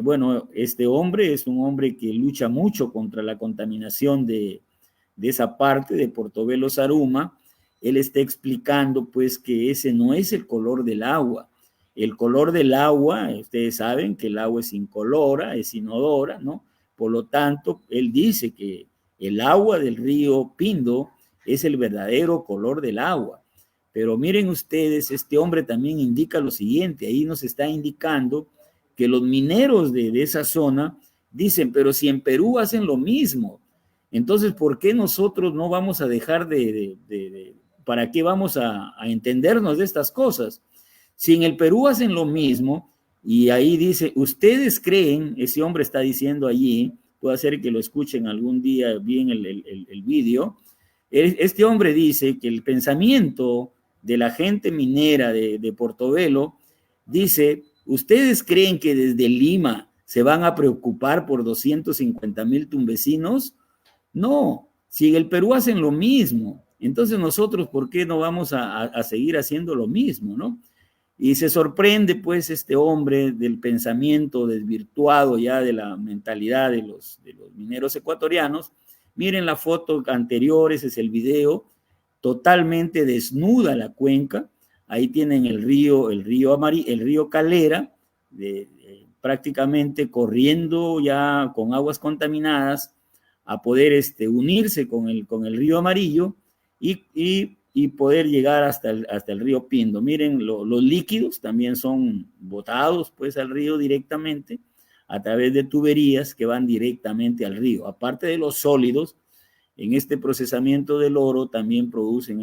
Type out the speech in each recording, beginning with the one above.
bueno, este hombre es un hombre que lucha mucho contra la contaminación de esa parte de Portobelo Zaruma. Él está explicando pues que ese no es el color del agua. El color del agua, ustedes saben que el agua es incolora, es inodora, ¿no? Por lo tanto, él dice que el agua del río Pindo es el verdadero color del agua. Pero miren ustedes, este hombre también indica lo siguiente, ahí nos está indicando que los mineros de esa zona dicen, pero si en Perú hacen lo mismo, entonces, ¿por qué nosotros no vamos a dejar para qué vamos a entendernos de estas cosas? Si en el Perú hacen lo mismo, y ahí dice, ustedes creen, ese hombre está diciendo allí, puede ser que lo escuchen algún día bien el vídeo, este hombre dice que el pensamiento de la gente minera de Portobelo dice, ¿ustedes creen que desde Lima se van a preocupar por 250,000 tumbesinos? No, si en el Perú hacen lo mismo, entonces nosotros, ¿por qué no vamos a seguir haciendo lo mismo, no? Y se sorprende, pues, este hombre del pensamiento desvirtuado ya de la mentalidad de los mineros ecuatorianos. Miren la foto anterior, ese es el video, totalmente desnuda la cuenca. Ahí tienen el río Calera, prácticamente corriendo ya con aguas contaminadas a poder unirse con el río Amarillo y poder llegar hasta el río Pindo. Miren, los líquidos también son botados pues al río directamente a través de tuberías que van directamente al río. Aparte de los sólidos, en este procesamiento del oro también producen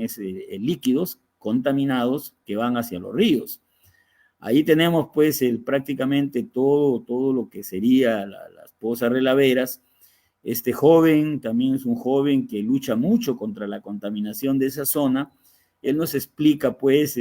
líquidos contaminados que van hacia los ríos. Ahí tenemos pues prácticamente todo lo que sería las pozas relaveras. Este joven también es un joven que lucha mucho contra la contaminación de esa zona. Él nos explica pues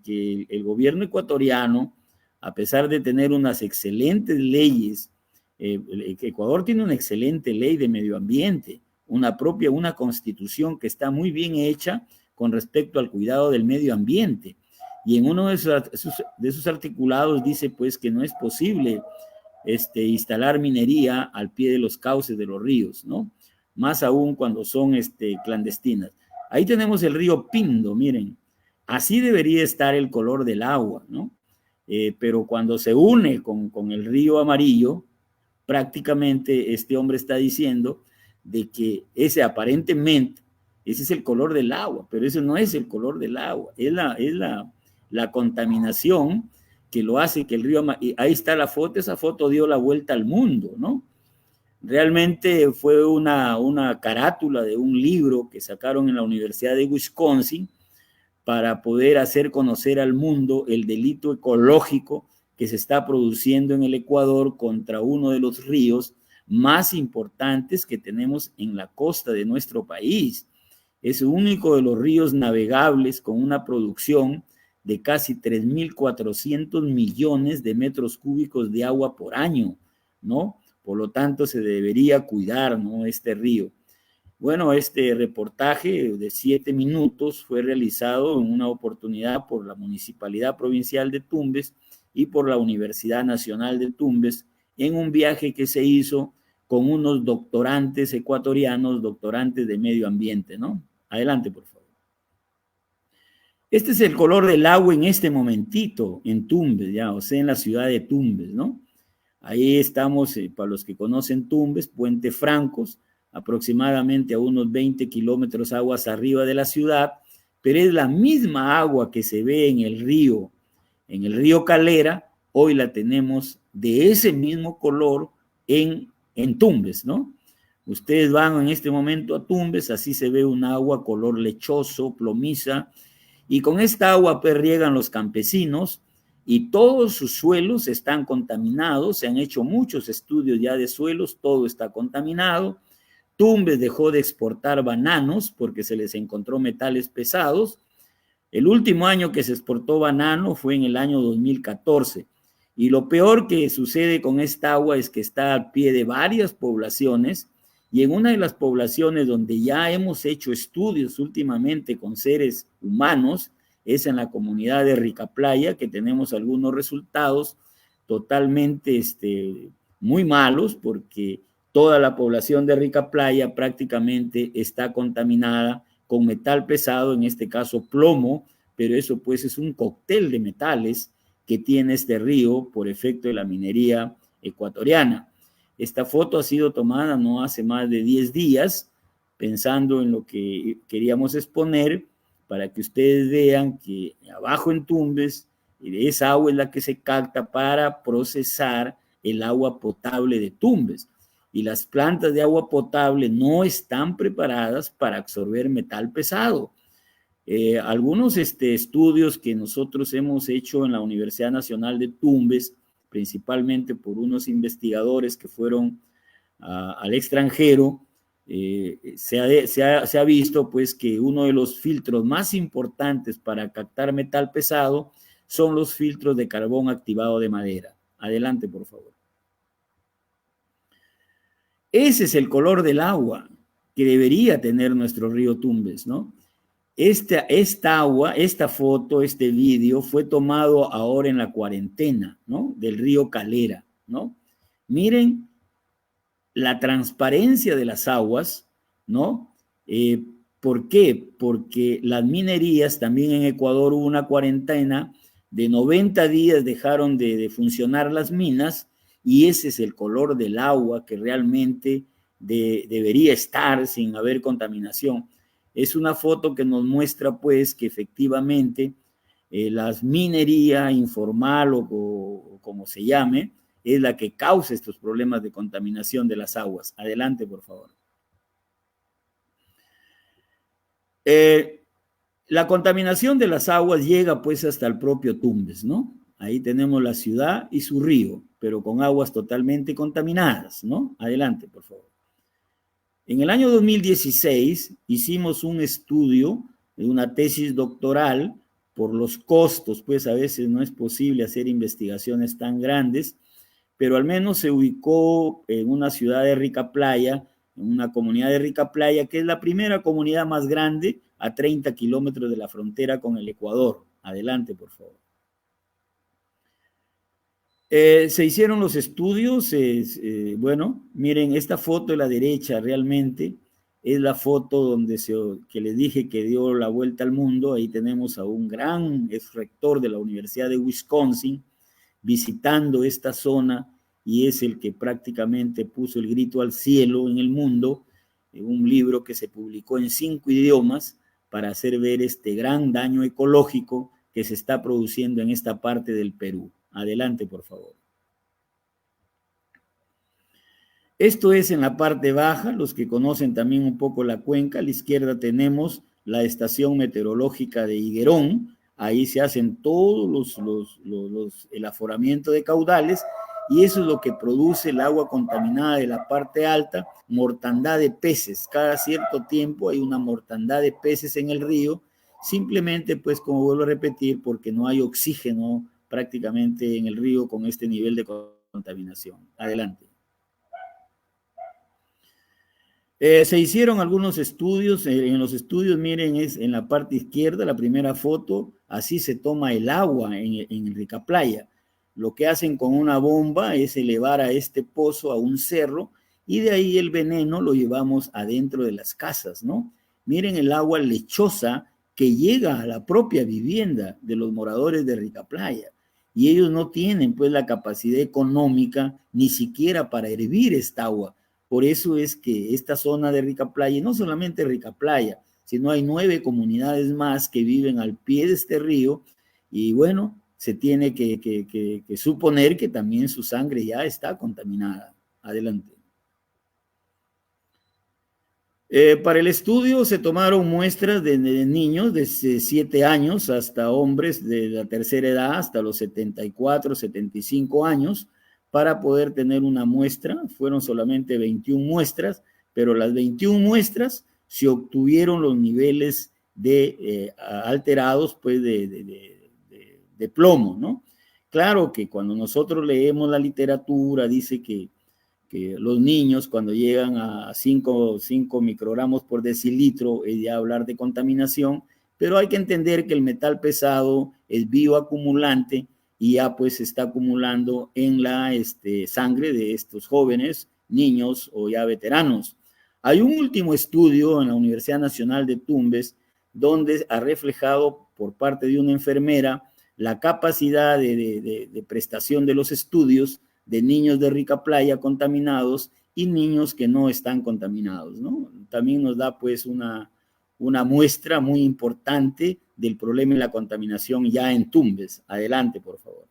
que el gobierno ecuatoriano, a pesar de tener unas excelentes leyes, Ecuador tiene una excelente ley de medio ambiente, una constitución que está muy bien hecha con respecto al cuidado del medio ambiente. Y en uno de esos articulados dice pues que no es posible instalar minería al pie de los cauces de los ríos, ¿no? Más aún cuando son clandestinas. Ahí tenemos el río Pindo, miren, así debería estar el color del agua, ¿no? Pero cuando se une con el río Amarillo, prácticamente este hombre está diciendo de que aparentemente, ese es el color del agua, pero ese no es el color del agua, es la contaminación que lo hace que el río, ahí está la foto, esa foto dio la vuelta al mundo, ¿no? Realmente fue una carátula de un libro que sacaron en la Universidad de Wisconsin para poder hacer conocer al mundo el delito ecológico que se está produciendo en el Ecuador contra uno de los ríos más importantes que tenemos en la costa de nuestro país. Es el único de los ríos navegables con una producción de casi 3.400 millones de metros cúbicos de agua por año, ¿no? Por lo tanto, se debería cuidar, ¿no?, este río. Bueno, este reportaje de 7 minutos fue realizado en una oportunidad por la Municipalidad Provincial de Tumbes y por la Universidad Nacional de Tumbes en un viaje que se hizo con unos doctorantes ecuatorianos, doctorantes de medio ambiente, ¿no? Adelante, por favor. Este es el color del agua en este momentito en Tumbes, ya, o sea, en la ciudad de Tumbes, ¿no? Ahí estamos, para los que conocen Tumbes, Puente Francos, aproximadamente a unos 20 kilómetros aguas arriba de la ciudad, pero es la misma agua que se ve en el río Calera, hoy la tenemos de ese mismo color en Tumbes, ¿no? Ustedes van en este momento a Tumbes, así se ve un agua color lechoso, plomiza, y con esta agua pues riegan los campesinos y todos sus suelos están contaminados, se han hecho muchos estudios ya de suelos, todo está contaminado. Tumbes dejó de exportar bananos porque se les encontró metales pesados. El último año que se exportó banano fue en el año 2014. Y lo peor que sucede con esta agua es que está al pie de varias poblaciones y en una de las poblaciones donde ya hemos hecho estudios últimamente con seres humanos, es en la comunidad de Ricaplaya, que tenemos algunos resultados totalmente muy malos, porque toda la población de Rica Playa prácticamente está contaminada con metal pesado, en este caso plomo, pero eso pues es un cóctel de metales que tiene este río por efecto de la minería ecuatoriana. Esta foto ha sido tomada no hace más de 10 días, pensando en lo que queríamos exponer, para que ustedes vean que abajo en Tumbes, esa agua es la que se capta para procesar el agua potable de Tumbes. Y las plantas de agua potable no están preparadas para absorber metal pesado. Algunos estudios que nosotros hemos hecho en la Universidad Nacional de Tumbes, principalmente por unos investigadores que fueron al extranjero, se ha visto pues que uno de los filtros más importantes para captar metal pesado son los filtros de carbón activado de madera. Adelante, por favor. Ese es el color del agua que debería tener nuestro río Tumbes, ¿no? Esta agua, esta foto, este vídeo fue tomado ahora en la cuarentena, ¿no? Del río Calera, ¿no? Miren la transparencia de las aguas, ¿no? ¿Por qué? Porque las minerías, también en Ecuador hubo una cuarentena de 90 días, dejaron de funcionar las minas, y ese es el color del agua que realmente debería estar sin haber contaminación. Es una foto que nos muestra pues que efectivamente las minería informal o como se llame, es la que causa estos problemas de contaminación de las aguas. Adelante, por favor. La contaminación de las aguas llega pues hasta el propio Tumbes, ¿no? Ahí tenemos la ciudad y su río, pero con aguas totalmente contaminadas, ¿no? Adelante, por favor. En el año 2016 hicimos un estudio de una tesis doctoral por los costos, pues a veces no es posible hacer investigaciones tan grandes, pero al menos se ubicó en una ciudad de Rica Playa, en una comunidad de Rica Playa, que es la primera comunidad más grande a 30 kilómetros de la frontera con el Ecuador. Adelante, por favor. Se hicieron los estudios, bueno, miren, esta foto de la derecha realmente es la foto donde que les dije que dio la vuelta al mundo. Ahí tenemos a un gran ex rector de la Universidad de Wisconsin visitando esta zona, y es el que prácticamente puso el grito al cielo en el mundo, un libro que se publicó en 5 idiomas para hacer ver este gran daño ecológico que se está produciendo en esta parte del Perú. Adelante, por favor. Esto es en la parte baja, los que conocen también un poco la cuenca. A la izquierda tenemos la estación meteorológica de Higuerón. Ahí se hacen todos el aforamiento de caudales, y eso es lo que produce el agua contaminada de la parte alta, mortandad de peces. Cada cierto tiempo hay una mortandad de peces en el río, simplemente pues, como vuelvo a repetir, porque no hay oxígeno prácticamente en el río con este nivel de contaminación. Adelante. Se hicieron algunos estudios. En los estudios, miren, es en la parte izquierda, la primera foto, así se toma el agua en Rica Playa. Lo que hacen con una bomba es elevar a este pozo a un cerro, y de ahí el veneno lo llevamos adentro de las casas, ¿no? Miren el agua lechosa que llega a la propia vivienda de los moradores de Rica Playa, y ellos no tienen pues la capacidad económica ni siquiera para hervir esta agua. Por eso es que esta zona de Rica Playa, y no solamente Rica Playa, sino hay 9 comunidades más que viven al pie de este río, y bueno, se tiene que suponer que también su sangre ya está contaminada. Adelante. Para el estudio se tomaron muestras de niños de 7 años hasta hombres de la tercera edad, hasta los 74, 75 años, para poder tener una muestra. Fueron solamente 21 muestras, pero las 21 muestras se obtuvieron los niveles alterados pues de plomo, ¿no? Claro que cuando nosotros leemos la literatura dice que los niños cuando llegan a 5 microgramos por decilitro es ya hablar de contaminación, pero hay que entender que el metal pesado es bioacumulante, y ya pues se está acumulando en la sangre de estos jóvenes, niños o ya veteranos. Hay un último estudio en la Universidad Nacional de Tumbes donde ha reflejado por parte de una enfermera la capacidad de prestación de los estudios de niños de Rica Playa contaminados y niños que no están contaminados, ¿no? También nos da pues una muestra muy importante del problema de la contaminación ya en Tumbes. Adelante, por favor.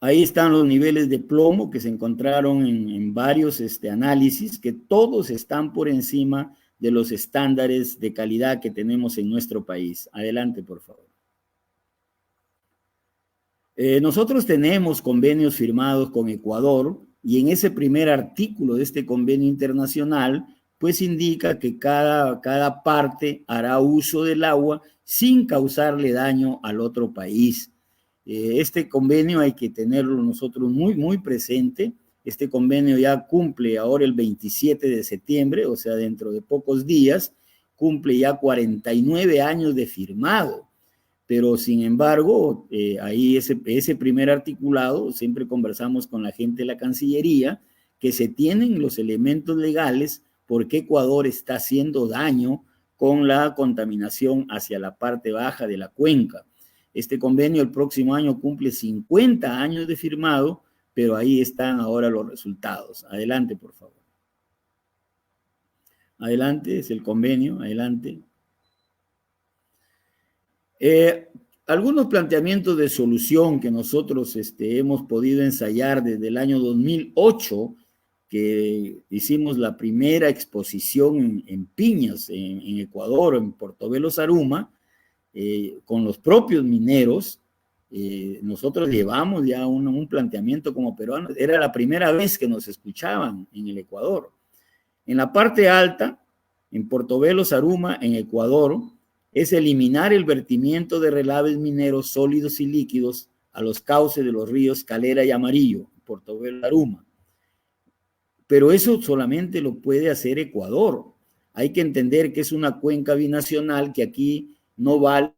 Ahí están los niveles de plomo que se encontraron en varios análisis, que todos están por encima de los estándares de calidad que tenemos en nuestro país. Adelante, por favor. Nosotros tenemos convenios firmados con Ecuador y en ese primer artículo de este convenio internacional, pues indica que cada parte hará uso del agua sin causarle daño al otro país. Este convenio hay que tenerlo nosotros muy, muy presente. Este convenio ya cumple ahora el 27 de septiembre, o sea, dentro de pocos días, cumple ya 49 años de firmado. Pero sin embargo, ahí ese primer articulado, siempre conversamos con la gente de la Cancillería, que se tienen los elementos legales porque Ecuador está haciendo daño con la contaminación hacia la parte baja de la cuenca. Este convenio el próximo año cumple 50 años de firmado, pero ahí están ahora los resultados. Adelante, por favor. Adelante, es el convenio, adelante. Algunos planteamientos de solución que nosotros hemos podido ensayar desde el año 2008, que hicimos la primera exposición en Piñas, en Ecuador, en Portobelo Zaruma, con los propios mineros. Nosotros llevamos ya un planteamiento como peruanos. Era la primera vez que nos escuchaban en el Ecuador. En la parte alta, en Portobelo Zaruma, en Ecuador, es eliminar el vertimiento de relaves mineros sólidos y líquidos a los cauces de los ríos Calera y Amarillo, Portobelo Zaruma. Pero eso solamente lo puede hacer Ecuador. Hay que entender que es una cuenca binacional, que aquí no valen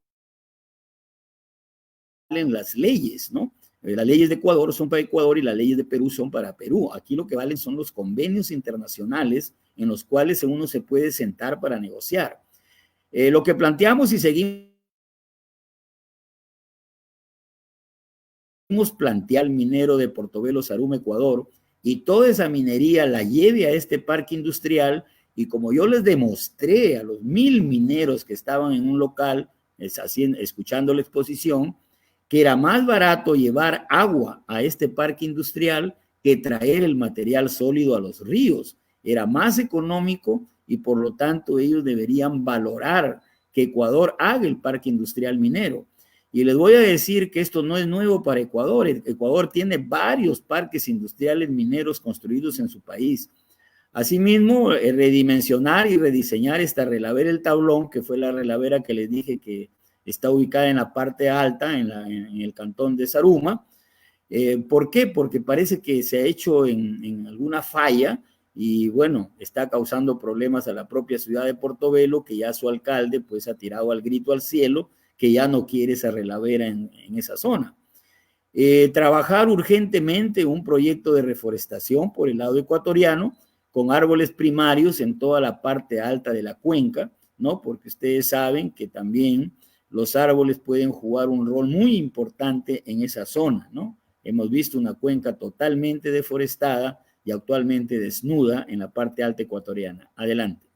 las leyes, ¿no? Las leyes de Ecuador son para Ecuador y las leyes de Perú son para Perú. Aquí lo que valen son los convenios internacionales en los cuales uno se puede sentar para negociar. Lo que planteamos y seguimos plantear al minero de Portobelo Zaruma, Ecuador, y toda esa minería la lleve a este parque industrial, y como yo les demostré a los 1000 mineros que estaban en un local escuchando la exposición, que era más barato llevar agua a este parque industrial que traer el material sólido a los ríos. Era más económico y por lo tanto ellos deberían valorar que Ecuador haga el parque industrial minero. Y les voy a decir que esto no es nuevo para Ecuador. Ecuador tiene varios parques industriales mineros construidos en su país. Asimismo, redimensionar y rediseñar esta relavera El Tablón, que fue la relavera que les dije que está ubicada en la parte alta, en el cantón de Zaruma. ¿Por qué? Porque parece que se ha hecho en alguna falla y bueno, está causando problemas a la propia ciudad de Portobelo, que ya su alcalde pues ha tirado al grito al cielo, que ya no quiere esa relavera en esa zona. Trabajar urgentemente un proyecto de reforestación por el lado ecuatoriano, con árboles primarios en toda la parte alta de la cuenca, ¿no? Porque ustedes saben que también los árboles pueden jugar un rol muy importante en esa zona, ¿no? Hemos visto una cuenca totalmente deforestada y actualmente desnuda en la parte alta ecuatoriana. Adelante.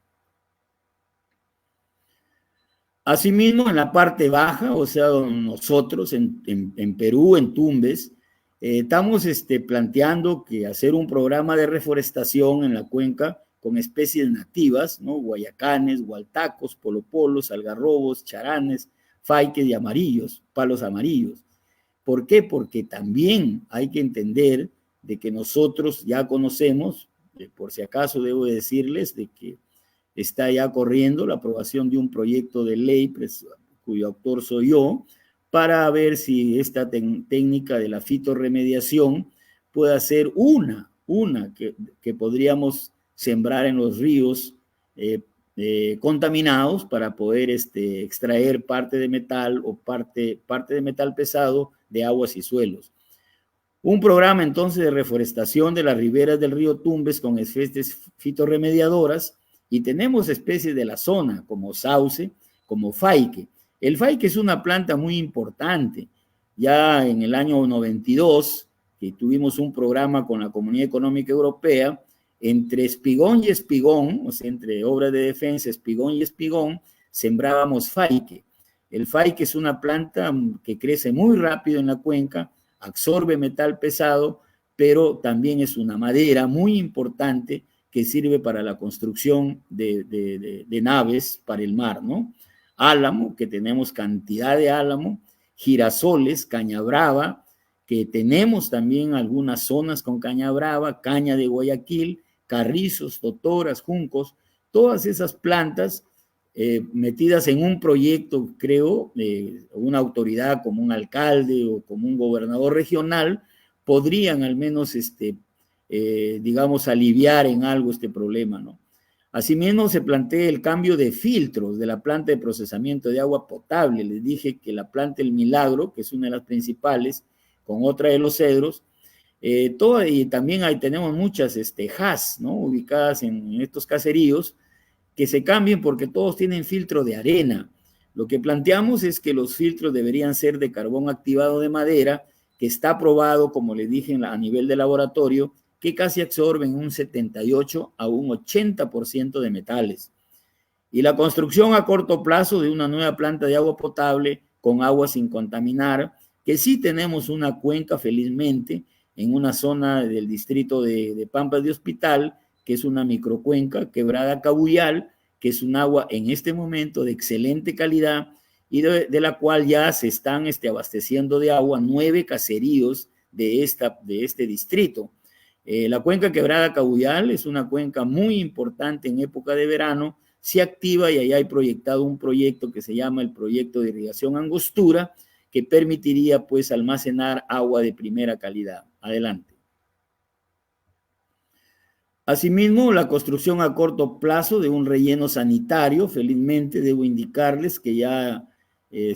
Asimismo, en la parte baja, o sea, nosotros en Perú, en Tumbes, estamos planteando que hacer un programa de reforestación en la cuenca con especies nativas, ¿no? Guayacanes, gualtacos, polopolos, algarrobos, charanes, faiques y amarillos, palos amarillos. ¿Por qué? Porque también hay que entender de que nosotros ya conocemos, por si acaso debo decirles, de que está ya corriendo la aprobación de un proyecto de ley, pues, cuyo autor soy yo, para ver si esta técnica de la fitorremediación puede ser una que podríamos sembrar en los ríos contaminados para poder extraer parte de metal o parte de metal pesado de aguas y suelos. Un programa entonces de reforestación de las riberas del río Tumbes con especies fitorremediadoras, y tenemos especies de la zona como sauce, como faique. El faique es una planta muy importante. Ya en el año 92, que tuvimos un programa con la Comunidad Económica Europea, entre espigón y espigón, o sea, entre obras de defensa, espigón y espigón, sembrábamos faique. El faique es una planta que crece muy rápido en la cuenca, absorbe metal pesado, pero también es una madera muy importante que sirve para la construcción de naves para el mar, ¿no? Álamo, que tenemos cantidad de álamo, girasoles, caña brava, que tenemos también algunas zonas con caña brava, caña de Guayaquil, carrizos, totoras, juncos, todas esas plantas metidas en un proyecto, creo, una autoridad como un alcalde o como un gobernador regional, podrían al menos, digamos, aliviar en algo este problema, ¿no? Asimismo, se plantea el cambio de filtros de la planta de procesamiento de agua potable. Les dije que la planta El Milagro, que es una de las principales, con otra de Los Cedros, y también ahí tenemos muchas HAS, ¿no? Ubicadas en estos caseríos, que se cambien porque todos tienen filtro de arena. Lo que planteamos es que los filtros deberían ser de carbón activado de madera, que está probado, como les dije, a nivel de laboratorio, que casi absorben un 78 a un 80% de metales. Y la construcción a corto plazo de una nueva planta de agua potable con agua sin contaminar, que sí tenemos una cuenca, felizmente, en una zona del distrito de Pampas de Hospital, que es una microcuenca, Quebrada Cabuyal, que es un agua en este momento de excelente calidad y de la cual ya se están abasteciendo de agua 9 caseríos de este distrito. La cuenca Quebrada Cabuyal es una cuenca muy importante en época de verano, se activa y allá hay proyectado un proyecto que se llama el Proyecto de Irrigación Angostura, que permitiría pues almacenar agua de primera calidad. Adelante. Asimismo, la construcción a corto plazo de un relleno sanitario, felizmente debo indicarles que ya en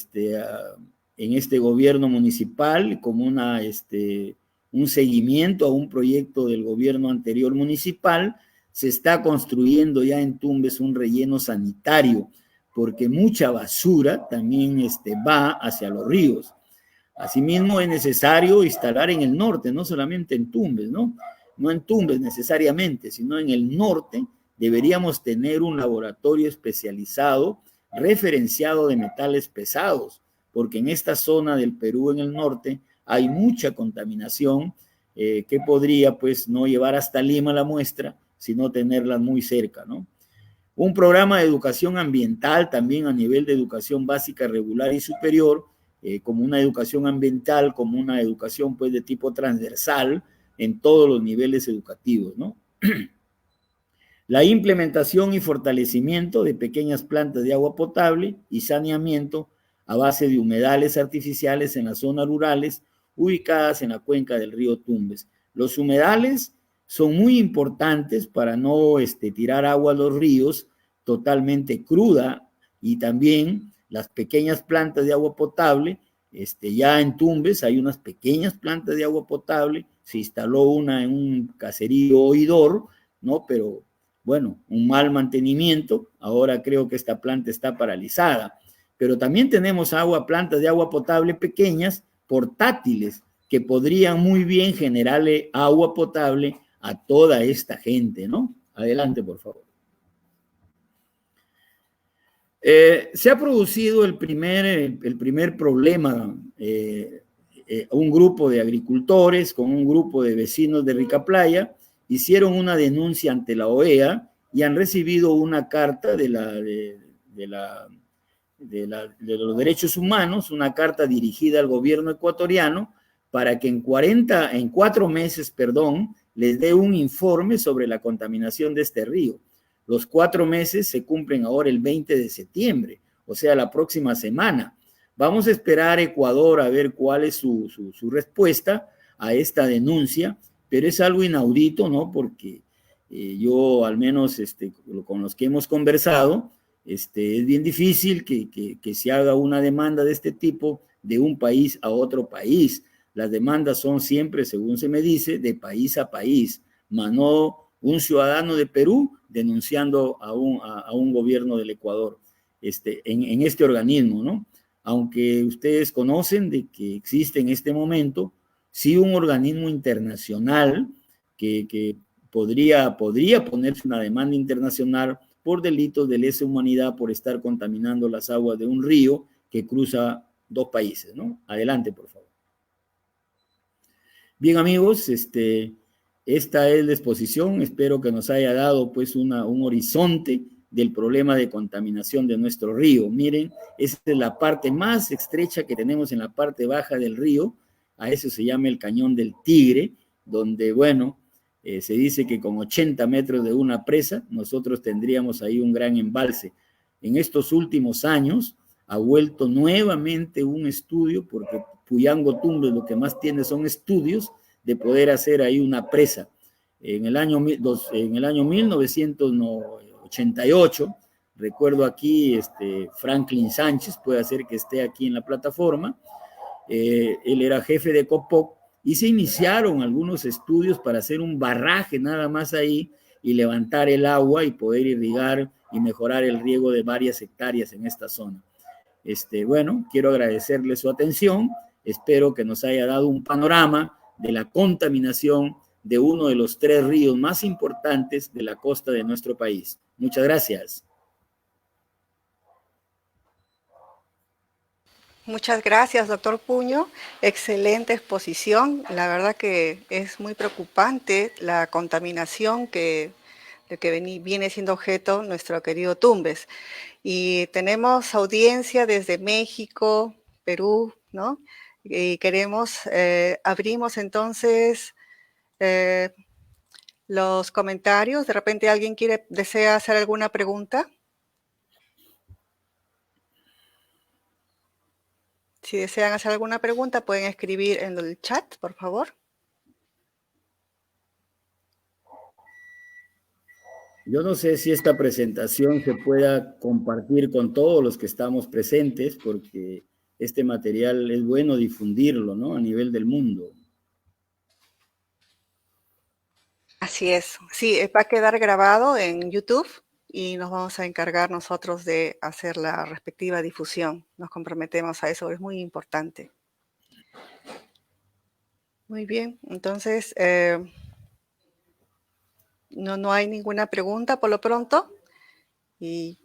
este gobierno municipal, como un seguimiento a un proyecto del gobierno anterior municipal, se está construyendo ya en Tumbes un relleno sanitario, porque mucha basura también va hacia los ríos. Asimismo, es necesario instalar en el norte, no solamente en Tumbes, ¿no? No en Tumbes necesariamente, sino en el norte deberíamos tener un laboratorio especializado, referenciado de metales pesados, porque en esta zona del Perú, en el norte, hay mucha contaminación que podría, pues, no llevar hasta Lima la muestra, sino tenerla muy cerca, ¿no? Un programa de educación ambiental también a nivel de educación básica, regular y superior, como una educación ambiental, como una educación, pues, de tipo transversal en todos los niveles educativos, ¿no? La implementación y fortalecimiento de pequeñas plantas de agua potable y saneamiento a base de humedales artificiales en las zonas rurales ubicadas en la cuenca del río Tumbes. Los humedales son muy importantes para no tirar agua a los ríos totalmente cruda, y también las pequeñas plantas de agua potable. Ya en Tumbes hay unas pequeñas plantas de agua potable, se instaló una en un caserío oidor, ¿no? Pero bueno, un mal mantenimiento, ahora creo que esta planta está paralizada. Pero también tenemos plantas de agua potable pequeñas, portátiles, que podrían muy bien generarle agua potable a toda esta gente, ¿no? Adelante, por favor. Se ha producido el primer problema, un grupo de agricultores con un grupo de vecinos de Ricaplaya hicieron una denuncia ante la OEA y han recibido una carta de los derechos humanos, una carta dirigida al gobierno ecuatoriano para que en 4 meses, les dé un informe sobre la contaminación de este río. Los 4 meses se cumplen ahora el 20 de septiembre, o sea, la próxima semana. Vamos a esperar a Ecuador a ver cuál es su respuesta a esta denuncia, pero es algo inaudito, ¿no? Porque Yo, al menos, con los que hemos conversado, es bien difícil que se haga una demanda de este tipo de un país a otro país. Las demandas son siempre, según se me dice, de país a país, más no un ciudadano de Perú denunciando a un gobierno del Ecuador en este organismo, ¿no? Aunque ustedes conocen de que existe en este momento, sí, un organismo internacional que podría ponerse una demanda internacional por delitos de lesa humanidad por estar contaminando las aguas de un río que cruza dos países, ¿no? Adelante, por favor. Bien, amigos, esta es la exposición. Espero que nos haya dado pues un horizonte del problema de contaminación de nuestro río. Miren, esta es la parte más estrecha que tenemos en la parte baja del río. A eso se llama el Cañón del Tigre, donde, bueno, se dice que con 80 metros de una presa, nosotros tendríamos ahí un gran embalse. En estos últimos años ha vuelto nuevamente un estudio, porque Puyango Tumbes lo que más tiene son estudios de poder hacer ahí una presa. En el año 1988, recuerdo aquí, Franklin Sánchez, puede ser que esté aquí en la plataforma, él era jefe de COPOC, y se iniciaron algunos estudios para hacer un barraje nada más ahí y levantar el agua y poder irrigar y mejorar el riego de varias hectáreas en esta zona. Bueno, quiero agradecerle su atención, espero que nos haya dado un panorama de la contaminación de uno de los 3 ríos más importantes de la costa de nuestro país. Muchas gracias. Muchas gracias, doctor Puño. Excelente exposición. La verdad que es muy preocupante la contaminación de que viene siendo objeto nuestro querido Tumbes. Y tenemos audiencia desde México, Perú, ¿no? Y abrimos entonces los comentarios. De repente alguien desea hacer alguna pregunta. Si desean hacer alguna pregunta, pueden escribir en el chat, por favor. Yo no sé si esta presentación se pueda compartir con todos los que estamos presentes, porque este material es bueno difundirlo, ¿no? A nivel del mundo. Así es. Sí, va a quedar grabado en YouTube y nos vamos a encargar nosotros de hacer la respectiva difusión. Nos comprometemos a eso, es muy importante. Muy bien, entonces no hay ninguna pregunta por lo pronto y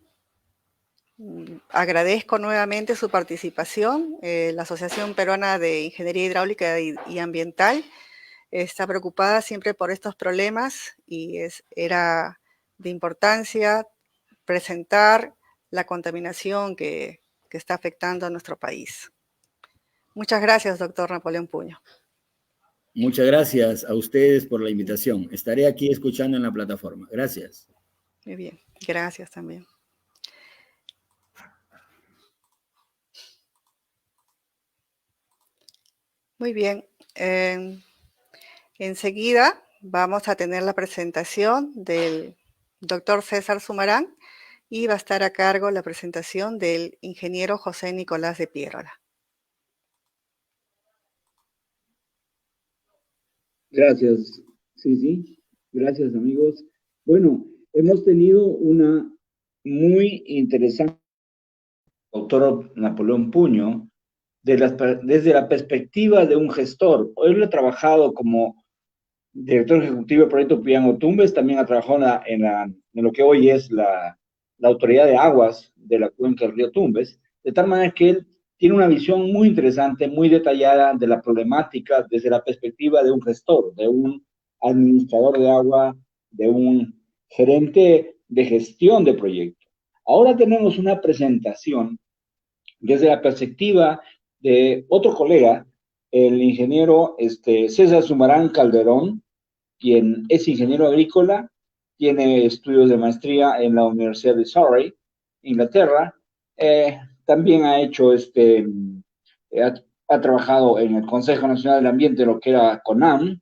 agradezco nuevamente su participación. La Asociación Peruana de Ingeniería Hidráulica y Ambiental está preocupada siempre por estos problemas y era de importancia presentar la contaminación que está afectando a nuestro país. Muchas gracias, doctor Napoleón Puño. Muchas gracias a ustedes por la invitación. Estaré aquí escuchando en la plataforma. Gracias. Muy bien, gracias también. Muy bien. Enseguida vamos a tener la presentación del doctor César Sumarán y va a estar a cargo la presentación del ingeniero José Nicolás de Pierola. Gracias, sí. Gracias, amigos. Bueno, hemos tenido una muy interesante doctor Napoleón Puño desde la perspectiva de un gestor. Hoy lo he trabajado como director ejecutivo del proyecto Puyango Tumbes, también ha trabajado en lo que hoy es la Autoridad de Aguas de la cuenca del río Tumbes, de tal manera que él tiene una visión muy interesante, muy detallada de la problemática desde la perspectiva de un gestor, de un administrador de agua, de un gerente de gestión de proyecto. Ahora tenemos una presentación desde la perspectiva de otro colega, el ingeniero César Sumarán Calderón, quien es ingeniero agrícola, tiene estudios de maestría en la Universidad de Surrey, Inglaterra. También ha hecho ha trabajado en el Consejo Nacional del Ambiente, lo que era CONAM,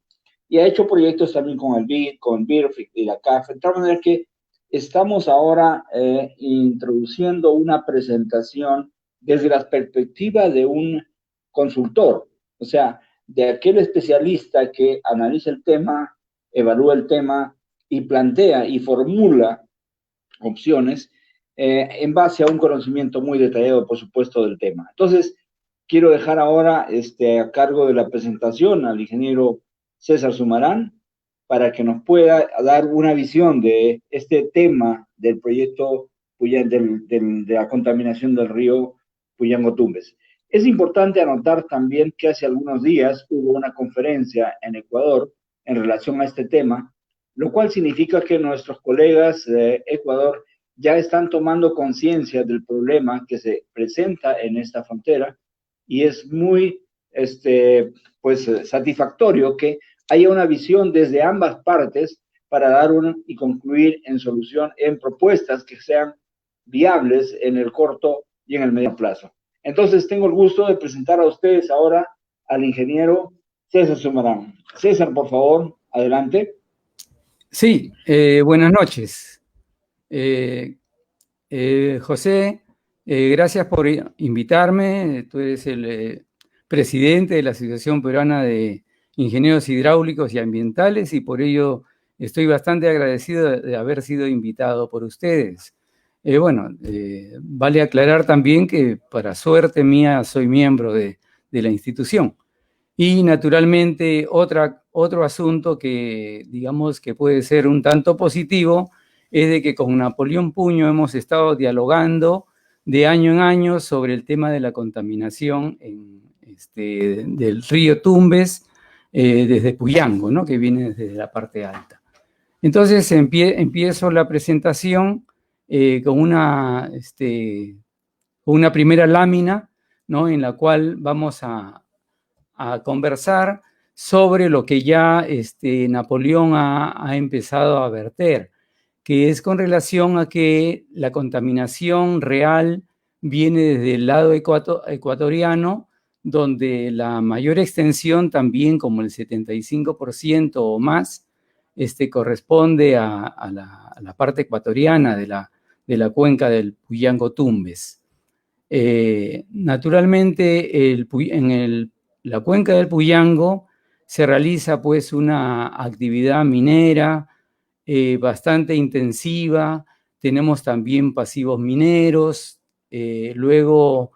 y ha hecho proyectos también con el BID, con BIRF y la CAF, de tal manera que estamos ahora introduciendo una presentación desde la perspectiva de un consultor, o sea, de aquel especialista que analiza el tema, evalúa el tema y plantea y formula opciones en base a un conocimiento muy detallado, por supuesto, del tema. Entonces, quiero dejar ahora a cargo de la presentación al ingeniero César Sumarán para que nos pueda dar una visión de este tema del proyecto de la contaminación del río Puyango-Tumbes. Es importante anotar también que hace algunos días hubo una conferencia en Ecuador en relación a este tema, lo cual significa que nuestros colegas de Ecuador ya están tomando conciencia del problema que se presenta en esta frontera y es muy pues, satisfactorio que haya una visión desde ambas partes para dar y concluir en solución, en propuestas que sean viables en el corto y en el medio plazo. Entonces, tengo el gusto de presentar a ustedes ahora al ingeniero César Sumarán. César, por favor, adelante. Sí, buenas noches. José, gracias por invitarme. Tú eres el presidente de la Asociación Peruana de Ingenieros Hidráulicos y Ambientales y por ello estoy bastante agradecido de haber sido invitado por ustedes. Vale aclarar también que para suerte mía soy miembro de la institución. Y naturalmente otro asunto que digamos que puede ser un tanto positivo es de que con Napoleón Puño hemos estado dialogando de año en año sobre el tema de la contaminación del río Tumbes desde Puyango, ¿no? Que viene desde la parte alta. Entonces empiezo la presentación con una primera lámina, ¿no? En la cual vamos a conversar sobre lo que ya Napoleón ha empezado a verter, que es con relación a que la contaminación real viene desde el lado ecuatoriano, donde la mayor extensión también, como el 75% o más, corresponde a la parte ecuatoriana de la cuenca del Puyango-Tumbes. Naturalmente, la cuenca del Puyango se realiza pues una actividad minera bastante intensiva, tenemos también pasivos mineros, luego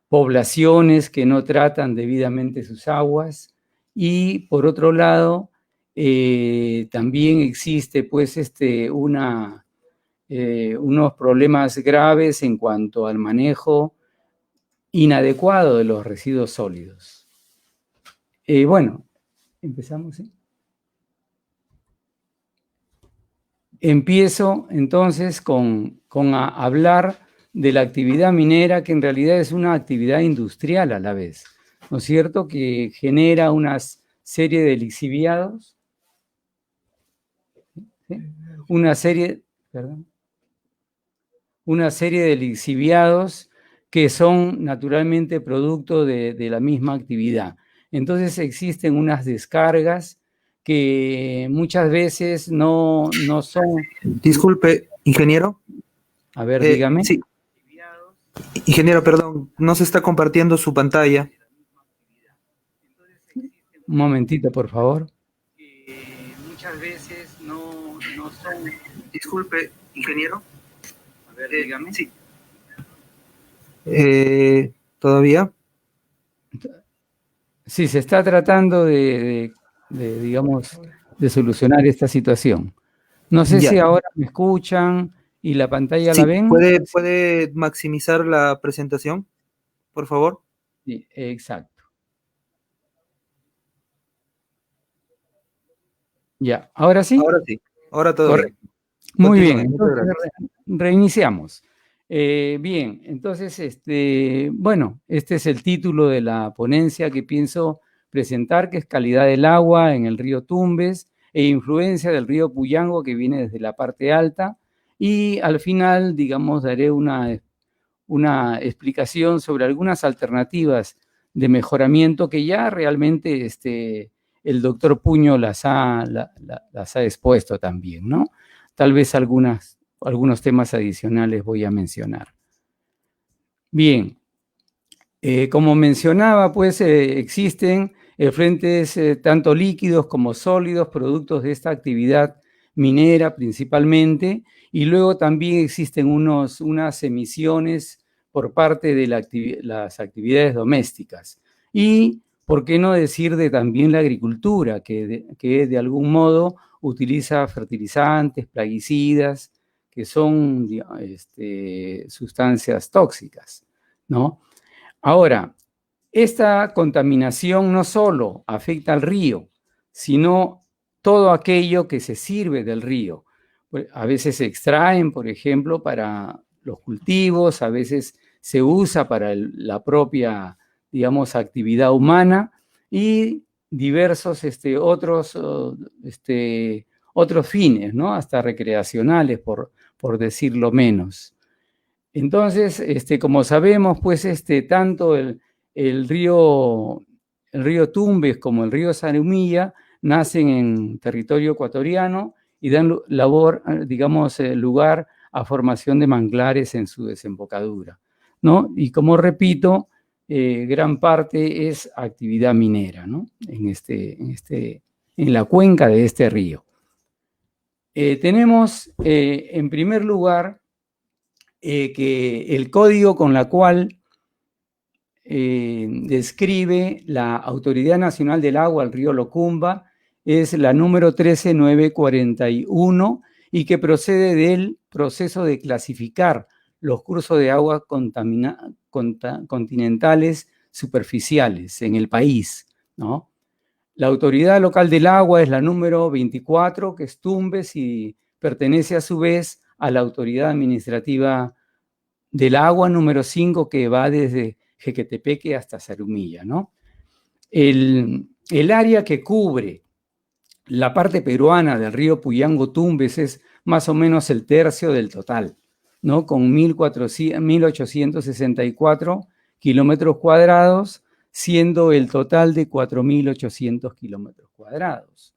poblaciones que no tratan debidamente sus aguas y por otro lado también existe pues unos problemas graves en cuanto al manejo inadecuado de los residuos sólidos. Empezamos, ¿sí? Empiezo entonces con hablar de la actividad minera, que en realidad es una actividad industrial a la vez, ¿no es cierto? Que genera una serie de lixiviados, ¿sí? Una serie de lixiviados que son naturalmente producto de la misma actividad. Entonces existen unas descargas que muchas veces no son... Disculpe, ingeniero. A ver, dígame. Sí. Ingeniero, perdón, no se está compartiendo su pantalla. Un momentito, por favor. Muchas veces no son... Disculpe, ingeniero. A ver, dígame. Sí. ¿Todavía? Sí, se está tratando digamos, de solucionar esta situación. No sé si ahora me escuchan y la pantalla la ven. ¿Puede maximizar la presentación, por favor? Sí, exacto. Ya, ¿ahora sí? Ahora sí, ahora todo correcto. bien. Muy bien, entonces reiniciamos. Bien, entonces, este es el título de la ponencia que pienso presentar, que es Calidad del agua en el río Tumbes e influencia del río Puyango, que viene desde la parte alta, y al final, digamos, daré una explicación sobre algunas alternativas de mejoramiento que ya realmente el doctor Puño las ha expuesto también, ¿no? Tal vez algunos temas adicionales voy a mencionar. Bien, como mencionaba, pues existen frentes tanto líquidos como sólidos, productos de esta actividad minera principalmente, y luego también existen unas emisiones por parte de las actividades domésticas. Y, ¿por qué no decir de también la agricultura, que de algún modo utiliza fertilizantes, plaguicidas, que son sustancias tóxicas, ¿no? Ahora, esta contaminación no solo afecta al río, sino todo aquello que se sirve del río. A veces se extraen, por ejemplo, para los cultivos, a veces se usa para la propia, digamos, actividad humana y diversos otros fines, ¿no? Hasta recreacionales, por decirlo menos. Entonces, como sabemos, pues tanto el río Tumbes como el río Zarumilla nacen en territorio ecuatoriano y dan lugar a formación de manglares en su desembocadura, ¿no? Y como repito, gran parte es actividad minera, ¿no? En la cuenca de este río. Tenemos, en primer lugar, que el código con la cual describe la Autoridad Nacional del Agua al río Locumba es la número 13941 y que procede del proceso de clasificar los cursos de agua continentales superficiales en el país, ¿no? La Autoridad Local del Agua es la número 24, que es Tumbes, y pertenece a su vez a la Autoridad Administrativa del Agua número 5, que va desde Jequetepeque hasta Zarumilla, ¿no? El área que cubre la parte peruana del río Puyango-Tumbes es más o menos el tercio del total, ¿no? Con 1.864 kilómetros cuadrados, siendo el total de 4.800 kilómetros cuadrados.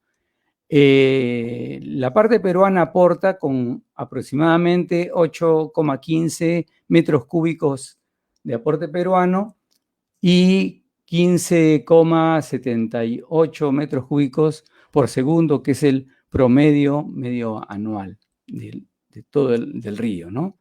La parte peruana aporta con aproximadamente 8,15 metros cúbicos de aporte peruano y 15,78 metros cúbicos por segundo, que es el promedio medio anual de todo del río, ¿no?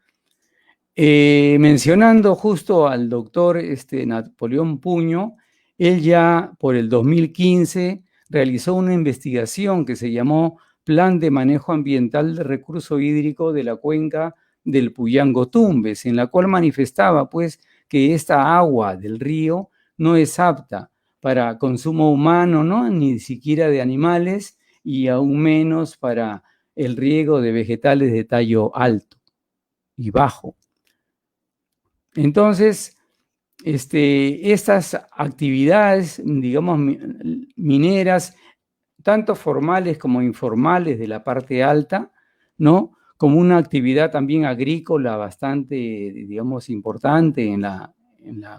Mencionando justo al doctor Napoleón Puño, él ya por el 2015 realizó una investigación que se llamó Plan de Manejo Ambiental de Recurso Hídrico de la Cuenca del Puyango-Tumbes, en la cual manifestaba pues que esta agua del río no es apta para consumo humano, ¿no? Ni siquiera de animales, y aún menos para el riego de vegetales de tallo alto y bajo. Entonces, estas actividades, digamos, mineras, tanto formales como informales de la parte alta, ¿no? Como una actividad también agrícola bastante, digamos, importante en la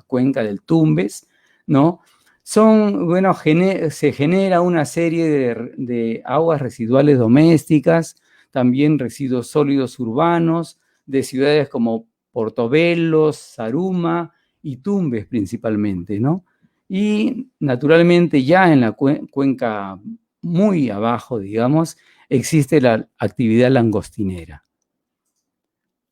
cuenca del Tumbes, ¿no? Se genera una serie de aguas residuales domésticas, también residuos sólidos urbanos, de ciudades como Portobelo, Zaruma y Tumbes principalmente, ¿no? Y naturalmente ya en la cuenca muy abajo, digamos, existe la actividad langostinera.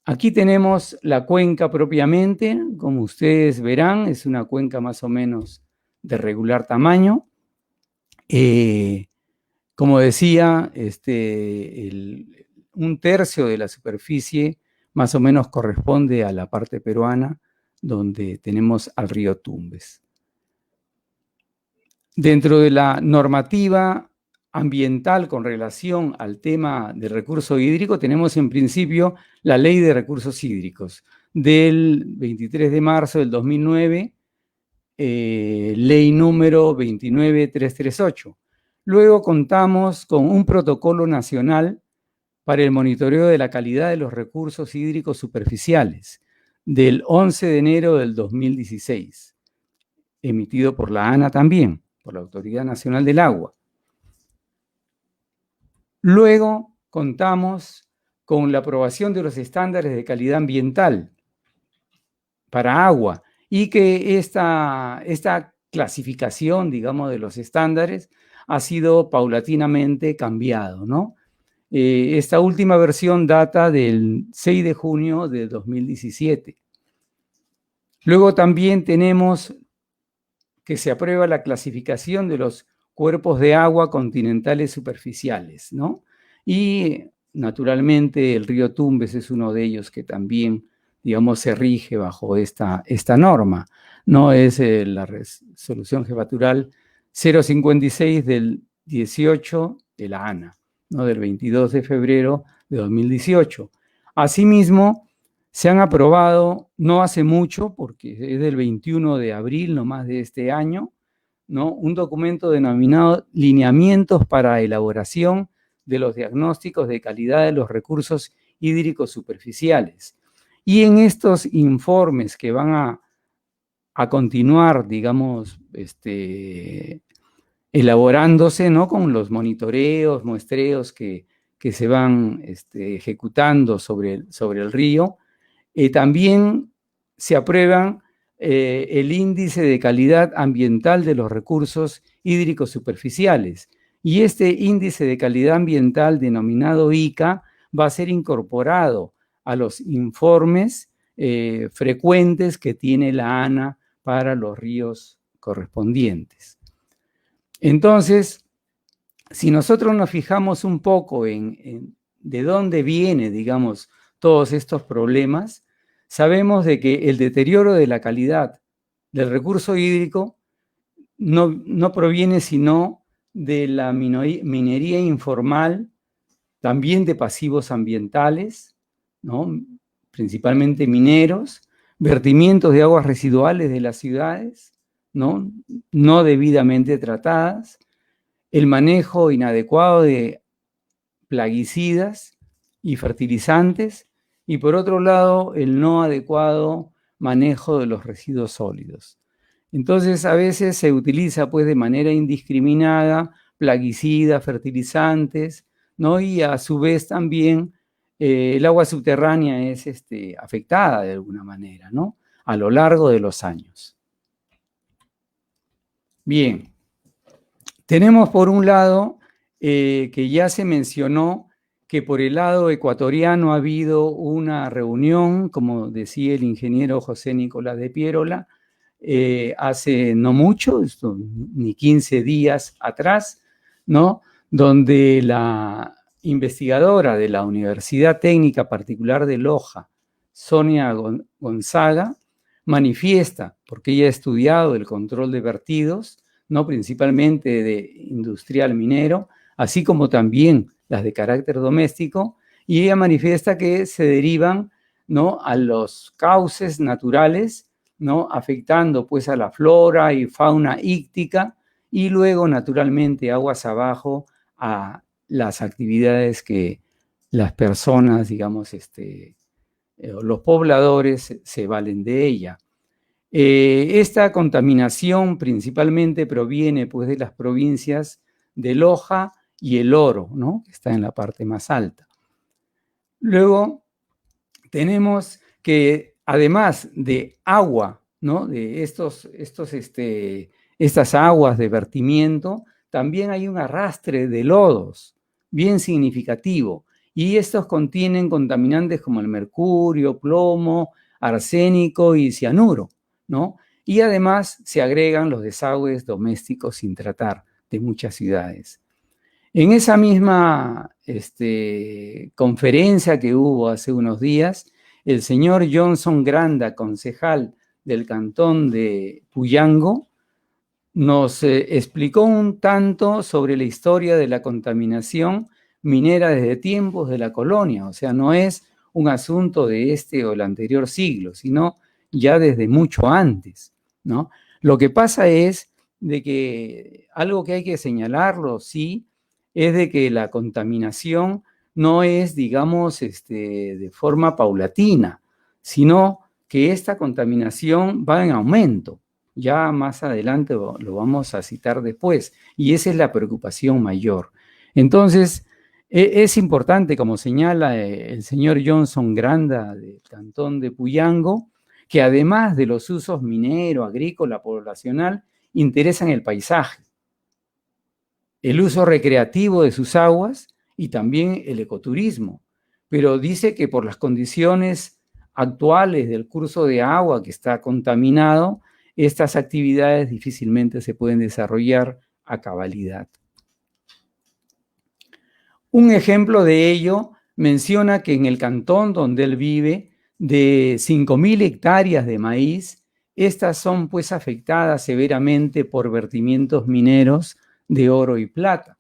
Aquí tenemos la cuenca propiamente, como ustedes verán, es una cuenca más o menos de regular tamaño. Como decía, un tercio de la superficie más o menos corresponde a la parte peruana, donde tenemos al río Tumbes. Dentro de la normativa ambiental con relación al tema del recurso hídrico, tenemos en principio la Ley de Recursos Hídricos del 23 de marzo del 2009, ley número 29338. Luego contamos con un protocolo nacional para el monitoreo de la calidad de los recursos hídricos superficiales del 11 de enero del 2016, emitido por la ANA también, por la Autoridad Nacional del Agua. Luego contamos con la aprobación de los estándares de calidad ambiental para agua y que esta clasificación, digamos, de los estándares ha sido paulatinamente cambiado, ¿no? Esta última versión data del 6 de junio de 2017. Luego también tenemos que se aprueba la clasificación de los cuerpos de agua continentales superficiales, ¿no? Y naturalmente el río Tumbes es uno de ellos que también, digamos, se rige bajo esta norma, ¿no? Es la resolución jefatural 056 del 18 de la ANA, ¿no? Del 22 de febrero de 2018. Asimismo, se han aprobado no hace mucho, porque es del 21 de abril, no más de este año, ¿no? Un documento denominado Lineamientos para elaboración de los diagnósticos de calidad de los recursos hídricos superficiales. Y en estos informes que van a continuar, digamos, elaborándose, ¿no? Con los monitoreos, muestreos que se van ejecutando sobre el río, también se aprueban el índice de calidad ambiental de los recursos hídricos superficiales. Y este índice de calidad ambiental denominado ICA va a ser incorporado a los informes frecuentes que tiene la ANA para los ríos correspondientes. Entonces, si nosotros nos fijamos un poco en de dónde viene, digamos, todos estos problemas, sabemos de que el deterioro de la calidad del recurso hídrico no proviene sino de la minería informal, también de pasivos ambientales, ¿no? Principalmente mineros, vertimientos de aguas residuales de las ciudades, ¿no? No debidamente tratadas, el manejo inadecuado de plaguicidas y fertilizantes, y por otro lado, el no adecuado manejo de los residuos sólidos. Entonces, a veces se utiliza pues de manera indiscriminada plaguicidas, fertilizantes, ¿no? Y a su vez también el agua subterránea es afectada de alguna manera, ¿no? A lo largo de los años. Bien, tenemos por un lado que ya se mencionó que por el lado ecuatoriano ha habido una reunión, como decía el ingeniero José Nicolás de Pierola, hace no mucho, ni 15 días atrás, ¿no? Donde la investigadora de la Universidad Técnica Particular de Loja, Sonia Gonzaga, manifiesta, porque ella ha estudiado el control de vertidos, ¿no? Principalmente de industrial minero, así como también las de carácter doméstico, y ella manifiesta que se derivan, ¿no? A los cauces naturales, ¿no? Afectando pues a la flora y fauna íctica, y luego naturalmente aguas abajo a las actividades que las personas, digamos, los pobladores se valen de ella. Esta contaminación principalmente proviene pues de las provincias de Loja y El Oro, ¿no? Que está en la parte más alta. Luego tenemos que además de agua, ¿no? De estas aguas de vertimiento, también hay un arrastre de lodos bien significativo, y estos contienen contaminantes como el mercurio, plomo, arsénico y cianuro, ¿no? Y además se agregan los desagües domésticos sin tratar de muchas ciudades. En esa misma conferencia que hubo hace unos días, el señor Johnson Granda, concejal del cantón de Puyango, nos explicó un tanto sobre la historia de la contaminación minera desde tiempos de la colonia. O sea, no es un asunto de este o el anterior siglo, sino ya desde mucho antes, ¿no? Lo que pasa es de que algo que hay que señalarlo, sí, es de que la contaminación no es, digamos, de forma paulatina, sino que esta contaminación va en aumento. Ya más adelante lo vamos a citar después, y esa es la preocupación mayor. Entonces, Es importante, como señala el señor Johnson Granda del Cantón de Puyango, que además de los usos minero, agrícola, poblacional, interesan el paisaje, el uso recreativo de sus aguas y también el ecoturismo. Pero dice que por las condiciones actuales del curso de agua que está contaminado, estas actividades difícilmente se pueden desarrollar a cabalidad. Un ejemplo de ello menciona que en el cantón donde él vive, de 5.000 hectáreas de maíz, estas son pues afectadas severamente por vertimientos mineros de oro y plata.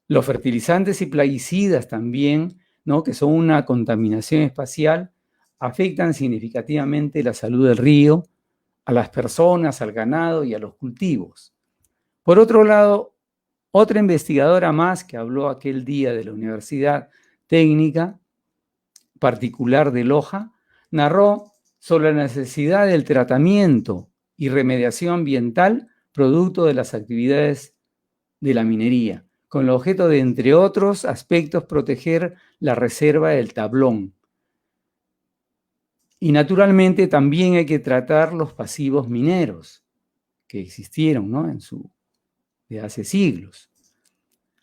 Los fertilizantes y plaguicidas también, ¿no?, que son una contaminación espacial, afectan significativamente la salud del río, a las personas, al ganado y a los cultivos. Por otro lado, otra investigadora más que habló aquel día de la Universidad Técnica Particular de Loja, narró sobre la necesidad del tratamiento y remediación ambiental producto de las actividades de la minería, con el objeto de, entre otros aspectos, proteger la reserva del tablón. Y naturalmente también hay que tratar los pasivos mineros que existieron, ¿no?, de hace siglos.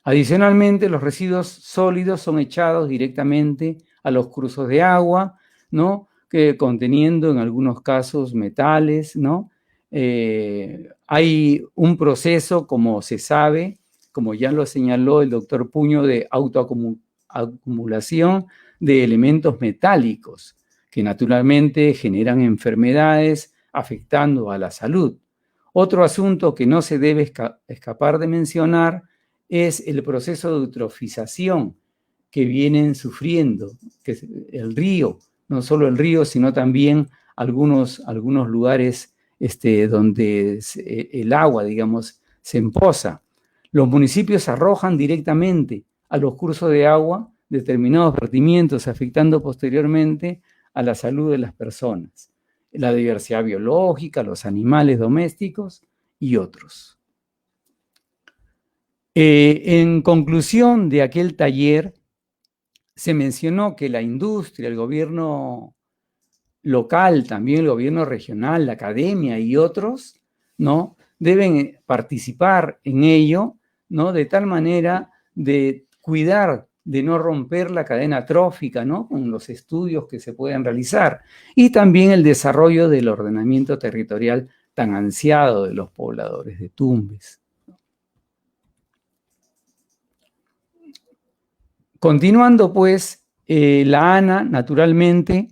Adicionalmente, los residuos sólidos son echados directamente a los cursos de agua, ¿no?, que conteniendo en algunos casos metales, ¿no? Hay un proceso, como se sabe, como ya lo señaló el doctor Puño, de autoacumulación de elementos metálicos que naturalmente generan enfermedades afectando a la salud. Otro asunto que no se debe escapar de mencionar es el proceso de eutrofización que vienen sufriendo, que es el río, no solo el río, sino también algunos lugares donde el agua, digamos, se empoza. Los municipios arrojan directamente a los cursos de agua determinados vertimientos, afectando posteriormente a la salud de las personas, la diversidad biológica, los animales domésticos y otros. En conclusión de aquel taller, se mencionó que la industria, el gobierno local, también el gobierno regional, la academia y otros, ¿no?, deben participar en ello, ¿no?, de tal manera de cuidar de no romper la cadena trófica, ¿no?, con los estudios que se pueden realizar, y también el desarrollo del ordenamiento territorial tan ansiado de los pobladores de Tumbes. Continuando, pues, la ANA, naturalmente,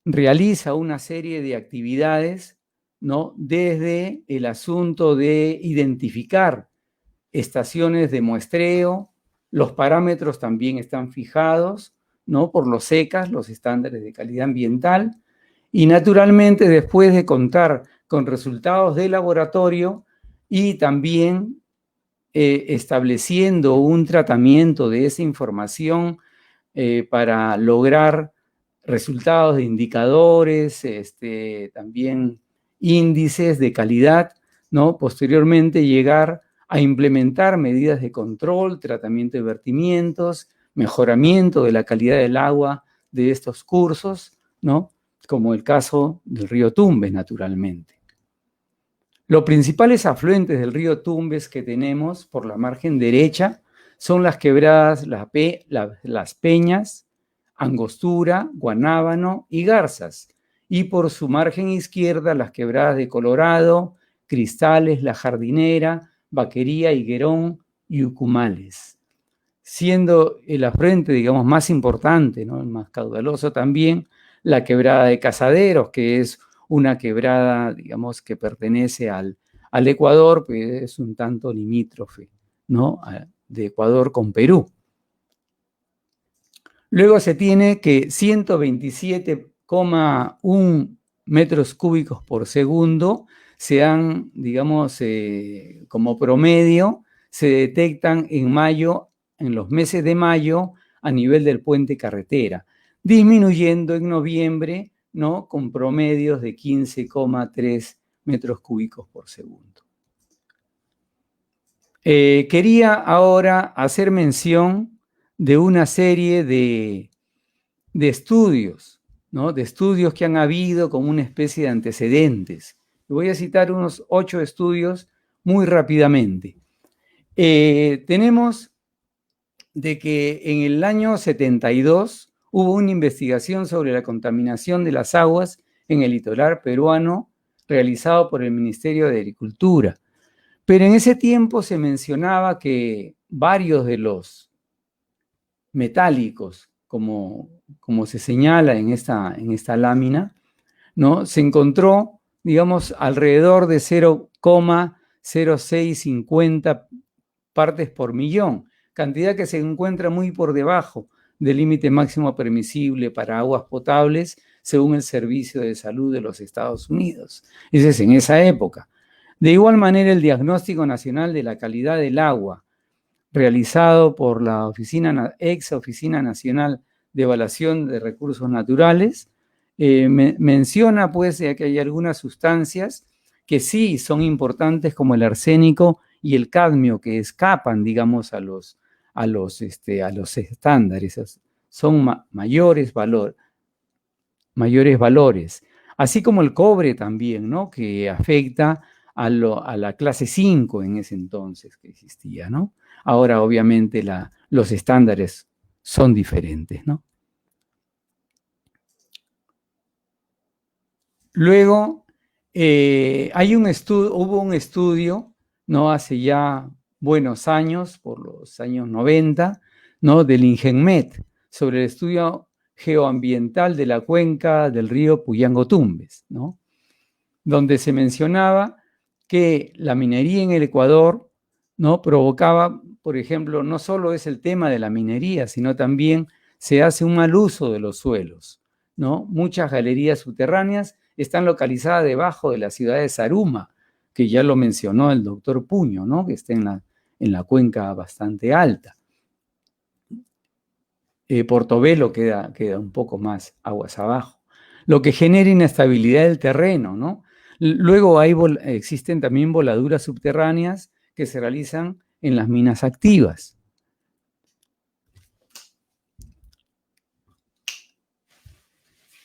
realiza una serie de actividades, ¿no?, desde el asunto de identificar estaciones de muestreo. Los parámetros también están fijados, ¿no?, por los SECAS, los estándares de calidad ambiental, y naturalmente, después de contar con resultados de laboratorio y también estableciendo un tratamiento de esa información para lograr resultados de indicadores, también índices de calidad, ¿no?, posteriormente llegar a implementar medidas de control, tratamiento de vertimientos, mejoramiento de la calidad del agua de estos cursos, ¿no?, como el caso del río Tumbes, naturalmente. Los principales afluentes del río Tumbes que tenemos por la margen derecha son las quebradas Las Peñas, Angostura, Guanábano y Garzas, y por su margen izquierda las quebradas de Colorado, Cristales, La Jardinera, Vaquería, Higuerón y Ucumales, siendo el afluente, digamos, más importante, ¿no?, el más caudaloso también, la quebrada de Casaderos, que es una quebrada, digamos, que pertenece al Ecuador, pues es un tanto limítrofe, ¿no?, de Ecuador con Perú. Luego se tiene que 127,1 metros cúbicos por segundo se han, digamos, como promedio, se detectan en mayo, en los meses de mayo, a nivel del puente carretera, disminuyendo en noviembre, ¿no?, con promedios de 15,3 metros cúbicos por segundo. Quería ahora hacer mención de una serie de estudios, ¿no? De estudios que han habido como una especie de antecedentes. Voy a citar unos 8 estudios muy rápidamente. Tenemos de que en el año 72 hubo una investigación sobre la contaminación de las aguas en el litoral peruano realizado por el Ministerio de Agricultura. Pero en ese tiempo se mencionaba que varios de los metálicos, como se señala en esta lámina, ¿no? Se encontró, digamos, alrededor de 0,0650 partes por millón, cantidad que se encuentra muy por debajo del límite máximo permisible para aguas potables según el Servicio de Salud de los Estados Unidos. Ese es en esa época. De igual manera, el Diagnóstico Nacional de la Calidad del Agua, realizado por la ex Oficina Nacional de Evaluación de Recursos Naturales, menciona pues que hay algunas sustancias que sí son importantes, como el arsénico y el cadmio, que escapan, digamos, a los estándares, son mayores valores, así como el cobre también, ¿no? Que afecta a la clase 5 en ese entonces que existía, ¿no? Ahora, obviamente, los estándares son diferentes, ¿no? Luego, hubo un estudio, ¿no? Hace ya buenos años, por los años 90, ¿no? Del INGENMET, sobre el estudio geoambiental de la cuenca del río Puyango-Tumbes, ¿no? Donde se mencionaba que la minería en el Ecuador, ¿no? Provocaba, por ejemplo, no solo es el tema de la minería, sino también se hace un mal uso de los suelos, ¿no? Muchas galerías subterráneas están localizadas debajo de la ciudad de Zaruma, que ya lo mencionó el doctor Puño, ¿no? Que está en la cuenca bastante alta. Portobelo queda un poco más aguas abajo, lo que genera inestabilidad del terreno, ¿no? Luego existen también voladuras subterráneas que se realizan en las minas activas.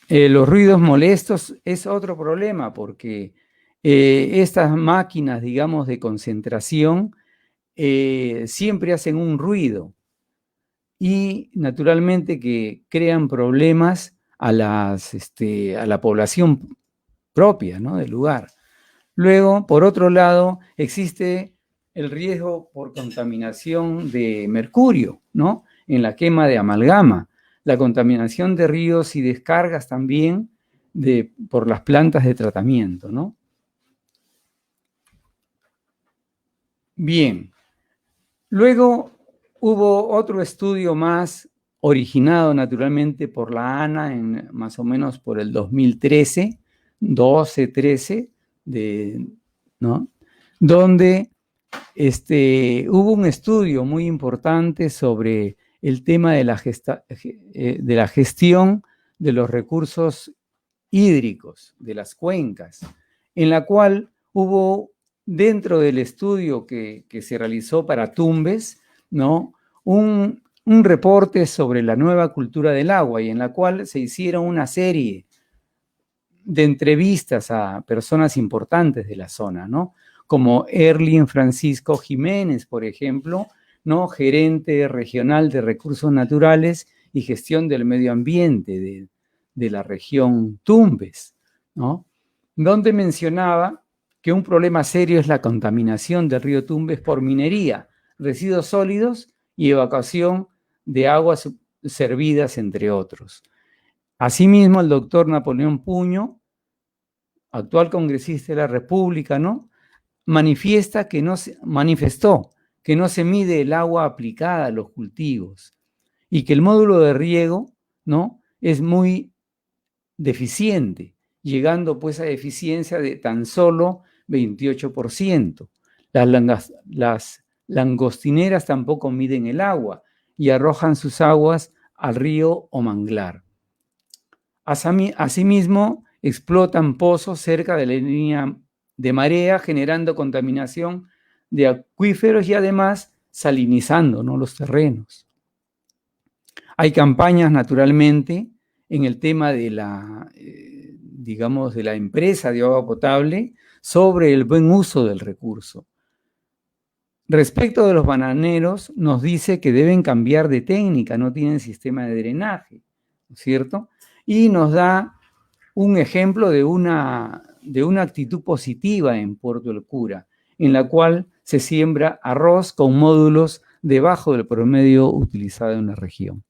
Los ruidos molestos es otro problema, porque estas máquinas, digamos, de concentración siempre hacen un ruido y naturalmente que crean problemas a la población propia, ¿no? Del lugar. Luego, por otro lado, existe el riesgo por contaminación de mercurio, ¿no? En la quema de amalgama, la contaminación de ríos y descargas también por las plantas de tratamiento, ¿no? Bien. Luego hubo otro estudio más originado naturalmente por la ANA más o menos por el 2013, 12-13, ¿no? Donde hubo un estudio muy importante sobre el tema de la gestión de los recursos hídricos, de las cuencas, en la cual hubo, dentro del estudio que se realizó para Tumbes, ¿no? un reporte sobre la nueva cultura del agua, y en la cual se hicieron una serie de entrevistas a personas importantes de la zona, ¿no? Como Erlin Francisco Jiménez, por ejemplo, ¿no? Gerente regional de recursos naturales y gestión del medio ambiente de la región Tumbes, ¿no? Donde mencionaba que un problema serio es la contaminación del río Tumbes por minería, residuos sólidos y evacuación de aguas servidas, entre otros. Asimismo, el doctor Napoleón Puño, actual congresista de la República, ¿no? manifestó que no se mide el agua aplicada a los cultivos y que el módulo de riego, ¿no? es muy deficiente, llegando pues a eficiencia de tan solo 28%. Las langostineras tampoco miden el agua y arrojan sus aguas al río o manglar. Asimismo, explotan pozos cerca de la línea de marea, generando contaminación de acuíferos y además salinizando, ¿no? los terrenos. Hay campañas, naturalmente, en el tema de digamos, de la empresa de agua potable sobre el buen uso del recurso. Respecto de los bananeros, nos dice que deben cambiar de técnica, no tienen sistema de drenaje, ¿no es cierto? Y nos da un ejemplo de una actitud positiva en Puerto El Cura, en la cual se siembra arroz con módulos debajo del promedio utilizado en la región.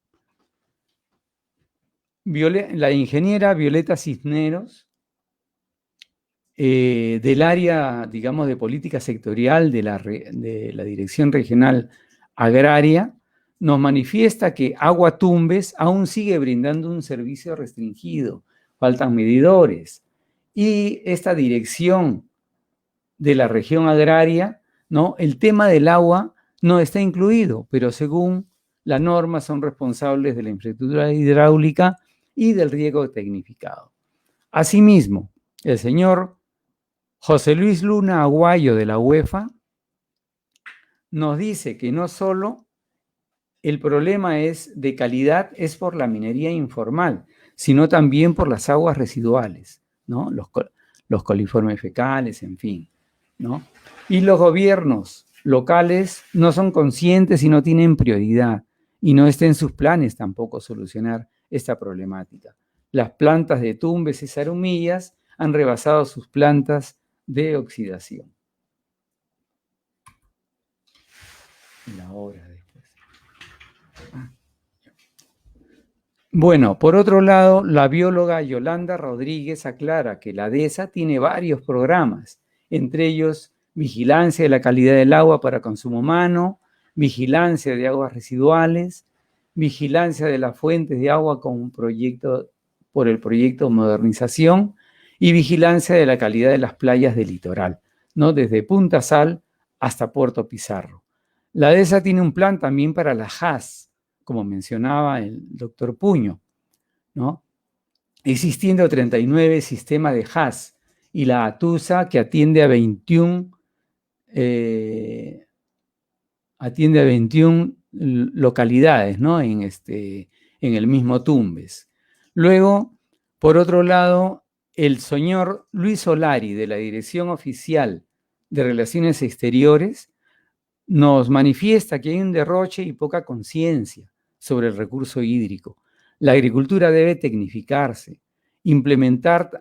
La ingeniera Violeta Cisneros, del área, digamos, de política sectorial de la Dirección Regional Agraria, nos manifiesta que Agua Tumbes aún sigue brindando un servicio restringido, faltan medidores, y esta dirección de la región agraria, ¿no? El tema del agua no está incluido, pero según la norma son responsables de la infraestructura hidráulica y del riego tecnificado. Asimismo, el señor José Luis Luna Aguayo de la UEFA nos dice que no solo el problema es de calidad es por la minería informal, sino también por las aguas residuales, ¿no? Los coliformes fecales, en fin, ¿no? Y los gobiernos locales no son conscientes y no tienen prioridad, y no está en sus planes tampoco solucionar esta problemática. Las plantas de Tumbes y Zarumillas han rebasado sus plantas de oxidación. La hora después. Bueno, por otro lado, la bióloga Yolanda Rodríguez aclara que la DESA tiene varios programas, entre ellos vigilancia de la calidad del agua para consumo humano, vigilancia de aguas residuales, vigilancia de las fuentes de agua por el proyecto Modernización y vigilancia de la calidad de las playas del litoral, ¿no? Desde Punta Sal hasta Puerto Pizarro. La DESA tiene un plan también para la JAS, como mencionaba el doctor Puño, ¿no? Existiendo 39 sistemas de JAS y la ATUSA que atiende a 21 localidades, ¿no? En el mismo Tumbes. Luego, por otro lado, el señor Luis Solari, de la Dirección Oficial de Relaciones Exteriores, nos manifiesta que hay un derroche y poca conciencia sobre el recurso hídrico. La agricultura debe tecnificarse, implementar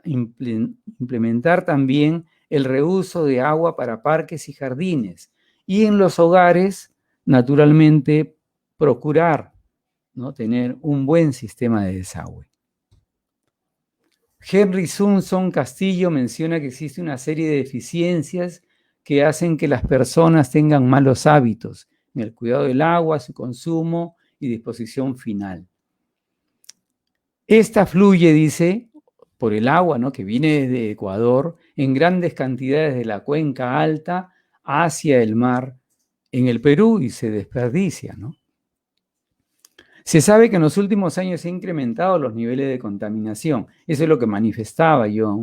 también el reuso de agua para parques y jardines, y en los hogares, naturalmente, procurar, ¿no? Tener un buen sistema de desagüe. Henry Sunson Castillo menciona que existe una serie de deficiencias que hacen que las personas tengan malos hábitos en el cuidado del agua, su consumo y disposición final. Esta fluye, dice, por el agua, ¿no? Que viene desde Ecuador en grandes cantidades de la cuenca alta hacia el mar en el Perú y se desperdicia, ¿no? Se sabe que en los últimos años se han incrementado los niveles de contaminación. Eso es lo que manifestaba yo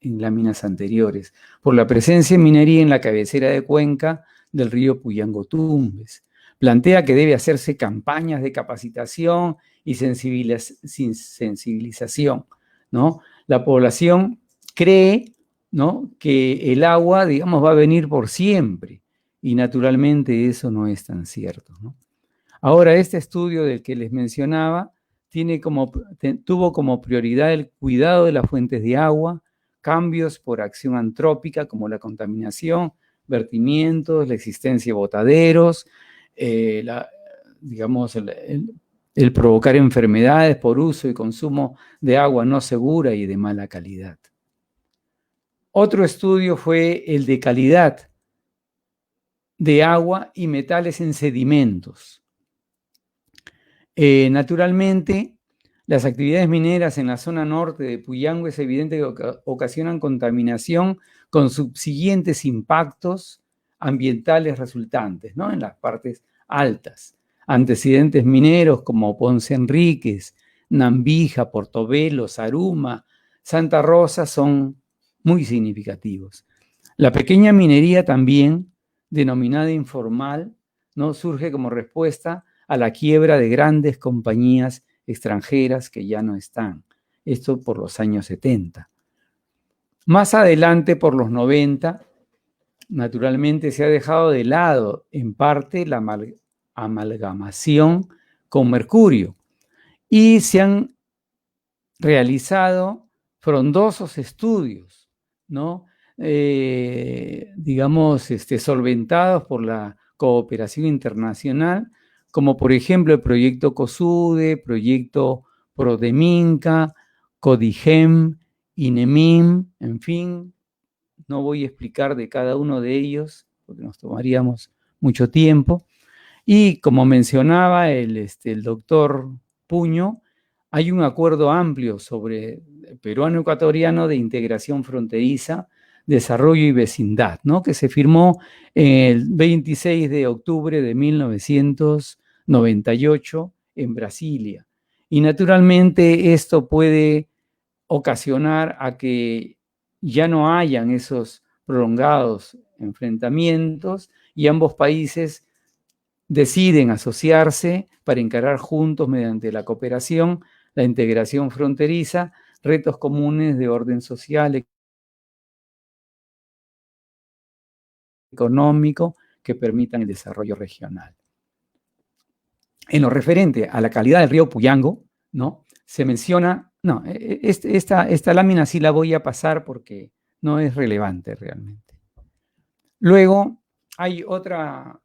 en láminas anteriores, por la presencia de minería en la cabecera de cuenca del río Puyango-Tumbes. Plantea que debe hacerse campañas de capacitación y sensibilización, ¿no? La población cree, ¿no? que el agua, digamos, va a venir por siempre, y naturalmente eso no es tan cierto, ¿no? Ahora, este estudio del que les mencionaba tuvo como prioridad el cuidado de las fuentes de agua, cambios por acción antrópica como la contaminación, vertimientos, la existencia de botaderos, digamos, el provocar enfermedades por uso y consumo de agua no segura y de mala calidad. Otro estudio fue el de calidad de agua y metales en sedimentos. Naturalmente, las actividades mineras en la zona norte de Puyango es evidente que ocasionan contaminación con subsiguientes impactos ambientales resultantes, ¿no? En las partes altas. Antecedentes mineros como Ponce Enríquez, Nambija, Portobelo, Zaruma, Santa Rosa son muy significativos. La pequeña minería también, denominada informal, ¿no? Surge como respuesta a la quiebra de grandes compañías extranjeras que ya no están. Esto por los años 70. Más adelante, por los 90, naturalmente se ha dejado de lado en parte la amalgamación con mercurio y se han realizado frondosos estudios, ¿no? Solventados por la cooperación internacional, como por ejemplo el proyecto COSUDE, proyecto PRODEMINCA, CODIGEM, INEMIM, en fin, no voy a explicar de cada uno de ellos porque nos tomaríamos mucho tiempo. Y como mencionaba el doctor Puño, hay un acuerdo amplio sobre peruano-ecuatoriano de integración fronteriza, desarrollo y vecindad, ¿no? Que se firmó el 26 de octubre de 1998 en Brasilia. Y naturalmente esto puede ocasionar a que ya no hayan esos prolongados enfrentamientos y ambos países deciden asociarse para encarar juntos mediante la cooperación, la integración fronteriza, retos comunes de orden social, económico, que permitan el desarrollo regional. En lo referente a la calidad del río Puyango, ¿no? Se menciona, no, esta lámina sí la voy a pasar porque no es relevante realmente. Luego hay otra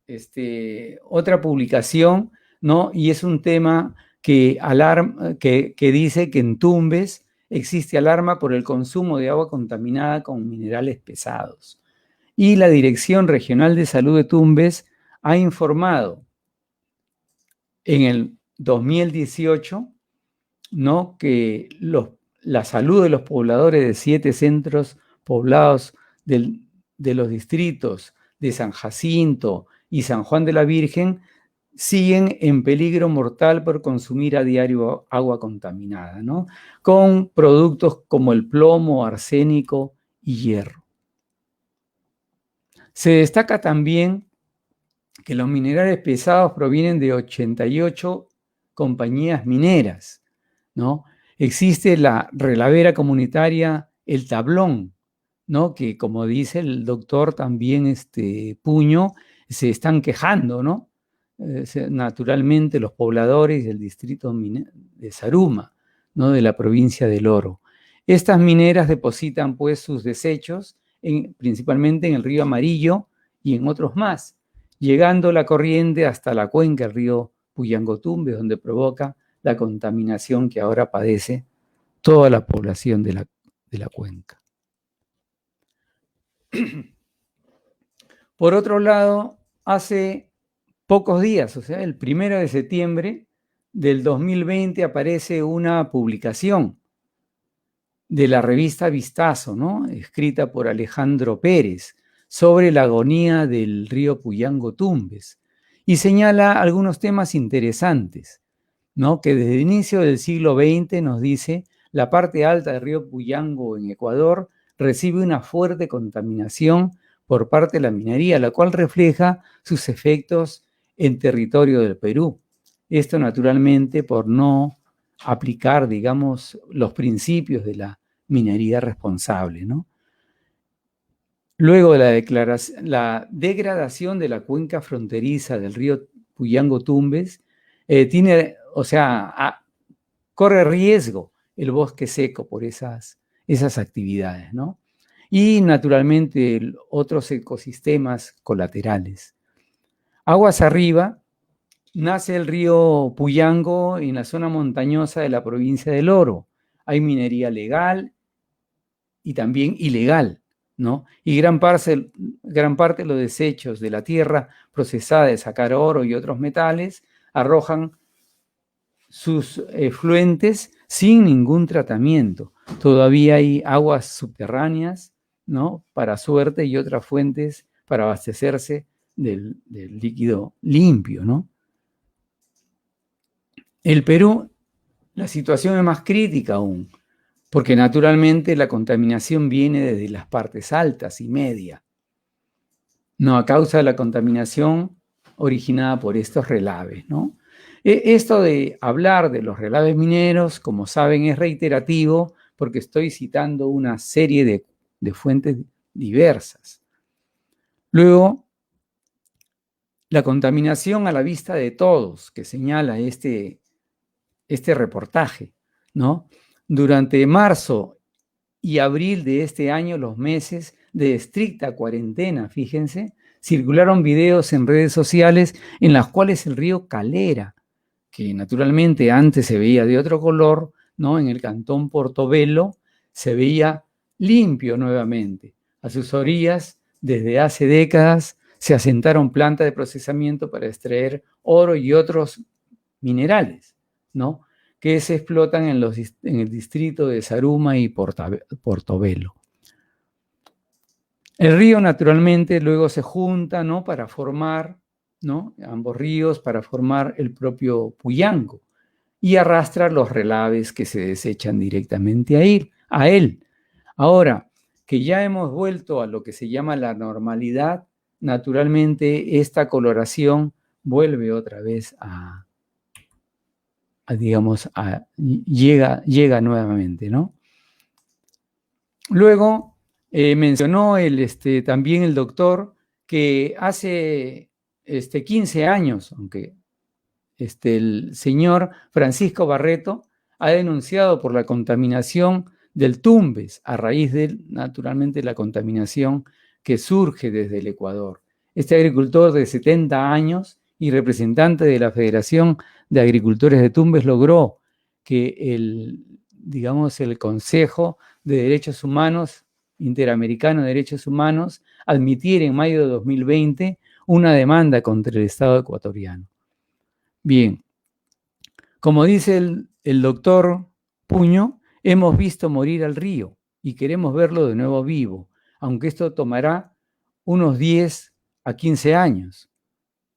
publicación, ¿no? Y es un tema que dice que en Tumbes existe alarma por el consumo de agua contaminada con minerales pesados. Y la Dirección Regional de Salud de Tumbes ha informado en el 2018, ¿no? Que la salud de los pobladores de 7 centros poblados de los distritos de San Jacinto y San Juan de la Virgen siguen en peligro mortal por consumir a diario agua contaminada, ¿no? Con productos como el plomo, arsénico y hierro. Se destaca también que los minerales pesados provienen de 88 compañías mineras, ¿no? Existe la relavera comunitaria El Tablón, ¿no? Que como dice el doctor también Puño, se están quejando, ¿no? Naturalmente los pobladores del distrito de Zaruma, ¿no? De la provincia del Oro. Estas mineras depositan pues sus desechos principalmente en el río Amarillo y en otros más, llegando la corriente hasta la cuenca del río Puyangotumbes, donde provoca la contaminación que ahora padece toda la población de la cuenca. Por otro lado, hace pocos días, o sea, el 1 de septiembre del 2020, aparece una publicación de la revista Vistazo, ¿no? Escrita por Alejandro Pérez, sobre la agonía del río Puyangotumbes, y señala algunos temas interesantes, ¿no? Que desde el inicio del siglo XX, nos dice, la parte alta del río Puyango en Ecuador recibe una fuerte contaminación por parte de la minería, la cual refleja sus efectos en territorio del Perú. Esto naturalmente por no aplicar, digamos, los principios de la minería responsable, ¿no? Luego de la degradación de la cuenca fronteriza del río Puyangotumbes, corre riesgo el bosque seco por esas actividades, ¿no? Y naturalmente otros ecosistemas colaterales. Aguas arriba, nace el río Puyango en la zona montañosa de la provincia del Oro. Hay minería legal y también ilegal, ¿no? Y gran parte de los desechos de la tierra procesada de sacar oro y otros metales arrojan sus efluentes sin ningún tratamiento. Todavía hay aguas subterráneas, ¿no? Para suerte, y otras fuentes para abastecerse del líquido limpio, ¿no? El Perú, la situación es más crítica aún, porque naturalmente la contaminación viene desde las partes altas y media, no a causa de la contaminación originada por estos relaves, ¿no? Esto de hablar de los relaves mineros, como saben, es reiterativo porque estoy citando una serie de fuentes diversas. Luego, la contaminación a la vista de todos que señala este reportaje, ¿no? Durante marzo y abril de este año, los meses de estricta cuarentena, fíjense, circularon videos en redes sociales en las cuales el río Calera, que naturalmente antes se veía de otro color, ¿no? En el cantón Portobelo se veía limpio nuevamente. A sus orillas, desde hace décadas, se asentaron plantas de procesamiento para extraer oro y otros minerales, ¿no? Que se explotan en el distrito de Zaruma y Portobelo. El río naturalmente luego se junta, ¿no? Para formar, ¿no? Ambos ríos para formar el propio Puyango y arrastra los relaves que se desechan directamente a él. Ahora, que ya hemos vuelto a lo que se llama la normalidad, naturalmente esta coloración vuelve otra vez llega nuevamente, ¿no? Luego mencionó también el doctor que hace 15 años, aunque el señor Francisco Barreto ha denunciado por la contaminación del Tumbes a raíz de, naturalmente, la contaminación que surge desde el Ecuador. Este agricultor de 70 años y representante de la Federación de Agricultores de Tumbes logró que el Consejo de Derechos Humanos, Interamericano de Derechos Humanos, admitiera en mayo de 2020 una demanda contra el Estado ecuatoriano. Bien, como dice el doctor Puño, hemos visto morir al río y queremos verlo de nuevo vivo, aunque esto tomará unos 10 a 15 años,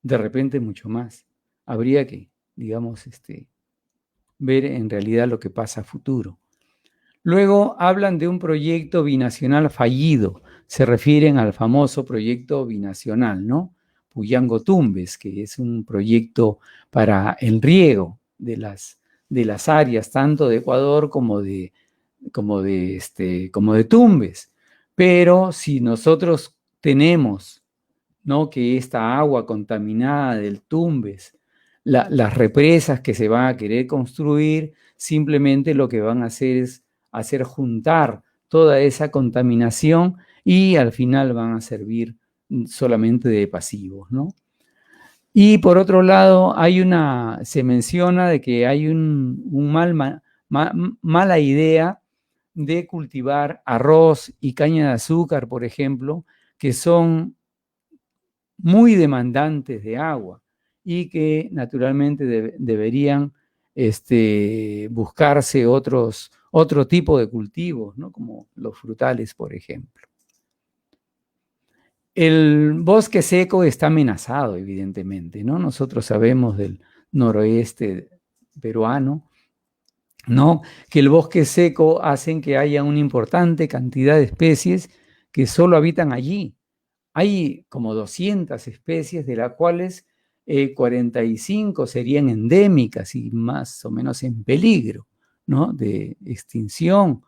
de repente mucho más. Habría que, ver en realidad lo que pasa a futuro. Luego hablan de un proyecto binacional fallido, se refieren al famoso proyecto binacional, ¿no? Puyango Tumbes, que es un proyecto para el riego de las áreas tanto de Ecuador como de Tumbes. Pero si nosotros tenemos, ¿no?, que esta agua contaminada del Tumbes, las represas que se van a querer construir, simplemente lo que van a hacer es hacer juntar toda esa contaminación y al final van a servir solamente de pasivos, ¿no? Y por otro lado, se menciona de que hay mala idea de cultivar arroz y caña de azúcar, por ejemplo, que son muy demandantes de agua y que naturalmente deberían buscarse otro tipo de cultivos, ¿no? Como los frutales, por ejemplo. El bosque seco está amenazado, evidentemente, ¿no? Nosotros sabemos del noroeste peruano, ¿no?, que el bosque seco hace que haya una importante cantidad de especies que solo habitan allí. Hay como 200 especies, de las cuales 45 serían endémicas y más o menos en peligro, ¿no?, de extinción.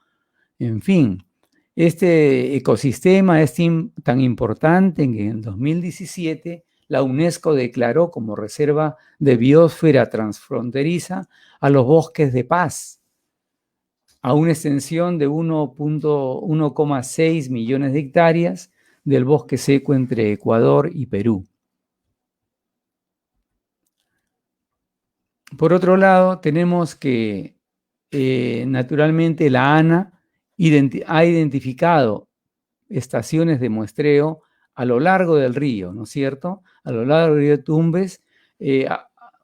En fin, este ecosistema es tan importante que en el 2017 la UNESCO declaró como reserva de biosfera transfronteriza a los bosques de Paz, a una extensión de 1,6 millones de hectáreas del bosque seco entre Ecuador y Perú. Por otro lado, tenemos que naturalmente la ANA ha identificado estaciones de muestreo a lo largo del río, ¿no es cierto?, a lo largo del río Tumbes,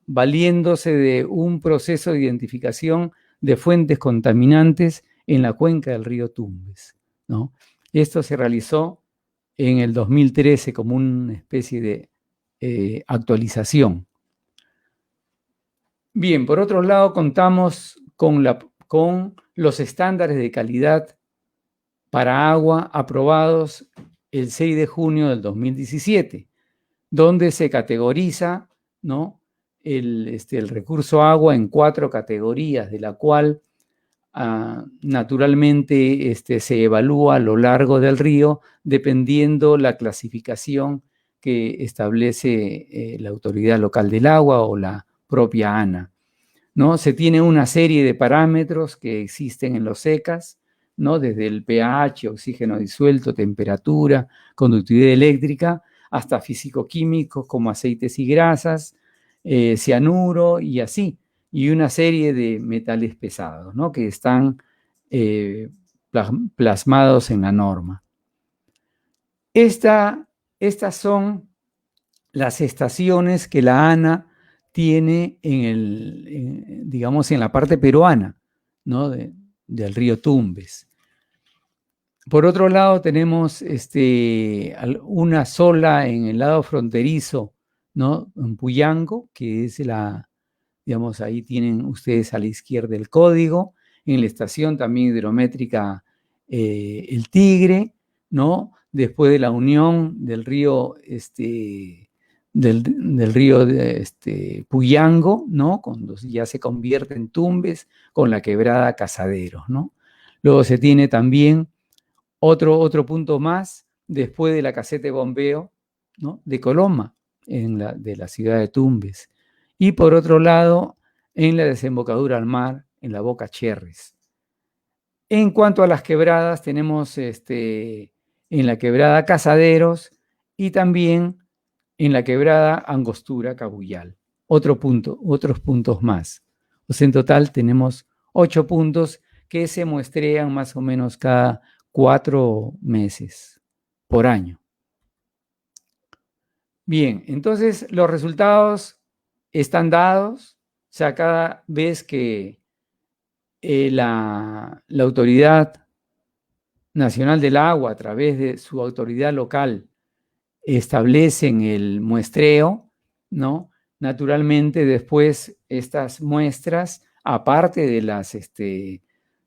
valiéndose de un proceso de identificación de fuentes contaminantes en la cuenca del río Tumbes, ¿no? Esto se realizó en el 2013 como una especie de actualización. Bien, por otro lado, contamos con los estándares de calidad para agua aprobados el 6 de junio del 2017, donde se categoriza, ¿no?, el recurso agua en 4 categorías, de la cual naturalmente se evalúa a lo largo del río dependiendo la clasificación que establece la autoridad local del agua o la propia ANA, ¿no? Se tiene una serie de parámetros que existen en los SECAS, ¿no? Desde el pH, oxígeno disuelto, temperatura, conductividad eléctrica, hasta físico-químicos como aceites y grasas, cianuro y así, y una serie de metales pesados, ¿no? Que están plasmados en la norma. Estas son las estaciones que la ANA tiene digamos, en la parte peruana, ¿no? Del río Tumbes. Por otro lado, tenemos una sola en el lado fronterizo, ¿no? En Puyango, que es digamos, ahí tienen ustedes a la izquierda el código. En la estación también hidrométrica El Tigre, ¿no? Después de la unión del río, del río Puyango, ¿no? Cuando ya se convierte en Tumbes, con la quebrada Casaderos, ¿no? Luego se tiene también otro punto más, después de la caseta de bombeo, ¿no? De Coloma, de la ciudad de Tumbes. Y por otro lado, en la desembocadura al mar, en la Boca Cherres. En cuanto a las quebradas, tenemos en la quebrada Casaderos y también en la quebrada Angostura Cabuyal. Otros puntos más. O sea, en total tenemos 8 puntos que se muestrean más o menos cada 4 meses por año. Bien, entonces los resultados están dados. O sea, cada vez que la Autoridad Nacional del Agua, a través de su autoridad local, establecen el muestreo, ¿no? Naturalmente, después estas muestras, aparte de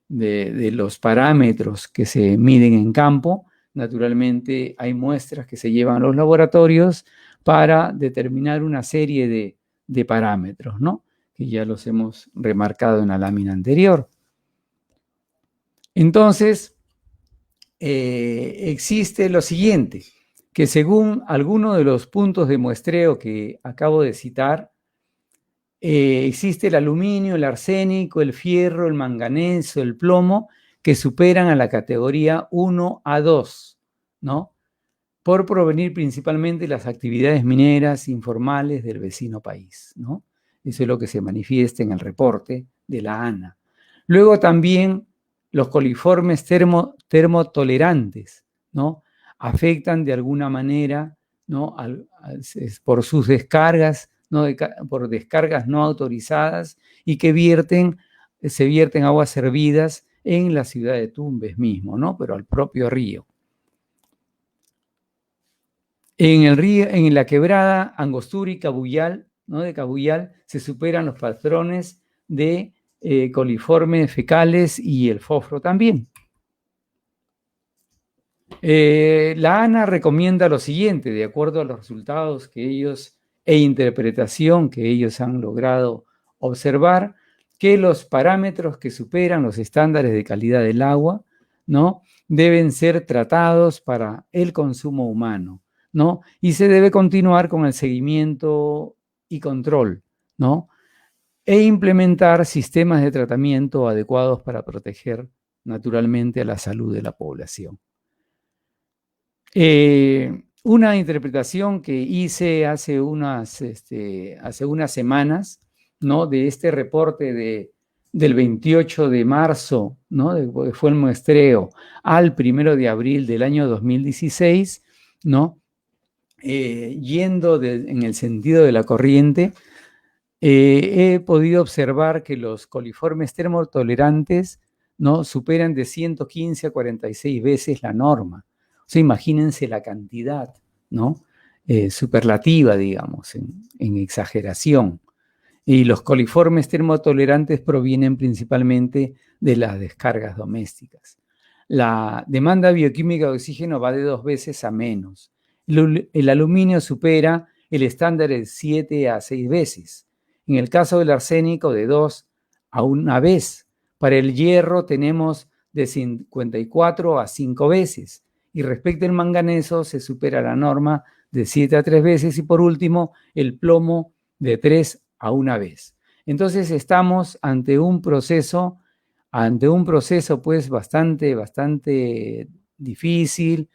de los parámetros que se miden en campo, naturalmente hay muestras que se llevan a los laboratorios para determinar una serie de parámetros, ¿no? Que ya los hemos remarcado en la lámina anterior. Entonces, existe lo siguiente, que según algunos de los puntos de muestreo que acabo de citar, existe el aluminio, el arsénico, el fierro, el manganeso, el plomo, que superan a la categoría 1 a 2, ¿no? Por provenir principalmente de las actividades mineras informales del vecino país, ¿no? Eso es lo que se manifiesta en el reporte de la ANA. Luego también los coliformes termotolerantes, ¿no? Afectan de alguna manera, ¿no? Por sus descargas, ¿no? Por descargas no autorizadas y que se vierten aguas hervidas en la ciudad de Tumbes mismo, ¿no? Pero al propio río. En la quebrada Angostura y Cabuyal, ¿no? De Cabuyal, se superan los patrones de coliformes fecales y el fósforo también. La ANA recomienda lo siguiente, de acuerdo a los resultados e interpretación que ellos han logrado observar, que los parámetros que superan los estándares de calidad del agua, ¿no? Deben ser tratados para el consumo humano, ¿no? Y se debe continuar con el seguimiento y control, ¿no? E implementar sistemas de tratamiento adecuados para proteger naturalmente a la salud de la población. Una interpretación que hice hace unas semanas, ¿no? De este reporte del 28 de marzo, ¿no? Fue el muestreo, al 1 de abril del año 2016, ¿no? Yendo en el sentido de la corriente, he podido observar que los coliformes termotolerantes, ¿no? Superan de 115 a 46 veces la norma. O sea, imagínense la cantidad, ¿no? Superlativa, digamos, en exageración. Y los coliformes termotolerantes provienen principalmente de las descargas domésticas. La demanda bioquímica de oxígeno va de 2 veces a menos. El aluminio supera el estándar de 7 a 6 veces. En el caso del arsénico, de 2 a 1 vez. Para el hierro tenemos de 54 a 5 veces. Y respecto al manganeso, se supera la norma de 7 a 3 veces. Y por último, el plomo de 3 a 1 vez. Entonces estamos ante un proceso pues bastante difícil,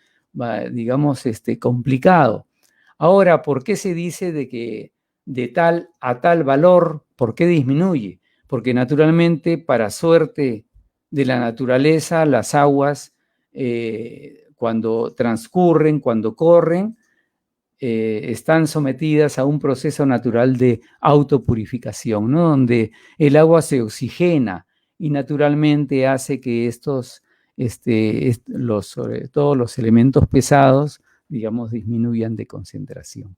digamos, complicado. Ahora, ¿por qué se dice de que de tal a tal valor, por qué disminuye? Porque naturalmente, para suerte de la naturaleza, las aguas, cuando transcurren, cuando corren, están sometidas a un proceso natural de autopurificación, ¿no? Donde el agua se oxigena y naturalmente hace que sobre todo los elementos pesados, digamos, disminuyan de concentración.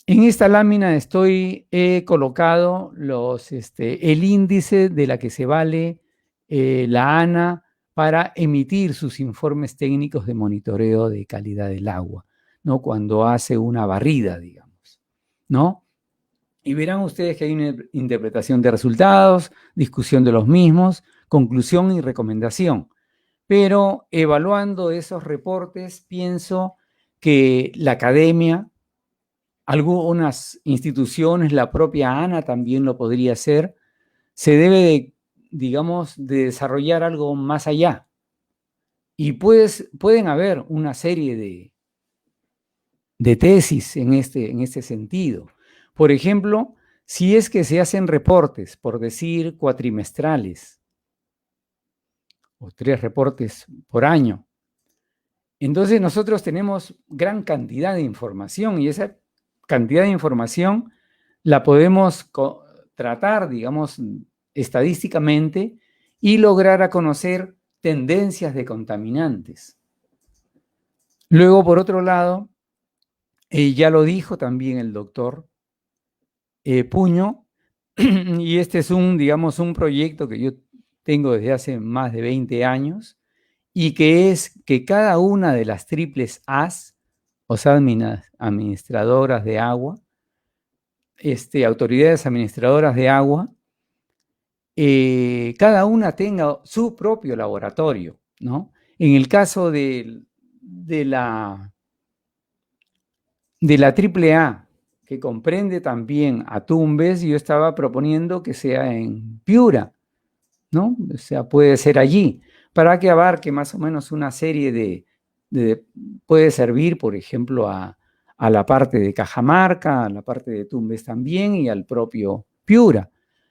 En esta lámina he colocado el índice de la que se vale la ANA para emitir sus informes técnicos de monitoreo de calidad del agua, ¿no? Cuando hace una barrida, digamos, ¿no? Y verán ustedes que hay una interpretación de resultados, discusión de los mismos, conclusión y recomendación. Pero evaluando esos reportes, pienso que la academia, algunas instituciones, la propia ANA también lo podría hacer, se debe de, digamos, de desarrollar algo más allá. Y pueden haber una serie de tesis en este sentido. Por ejemplo, si es que se hacen reportes, por decir, cuatrimestrales, o 3 reportes por año, entonces nosotros tenemos gran cantidad de información y esa cantidad de información la podemos tratar, digamos, estadísticamente y lograr a conocer tendencias de contaminantes. Luego, por otro lado, ya lo dijo también el doctor Puño, y este es digamos, un proyecto que yo tengo desde hace más de 20 años, y que es que cada una de las triples As, o sea, administradoras de agua, autoridades administradoras de agua, cada una tenga su propio laboratorio, ¿no? En el caso de la triple A, que comprende también a Tumbes, yo estaba proponiendo que sea en Piura, ¿no? O sea, puede ser allí, para que abarque más o menos una serie puede servir, por ejemplo, a la parte de Cajamarca, a la parte de Tumbes también y al propio Piura,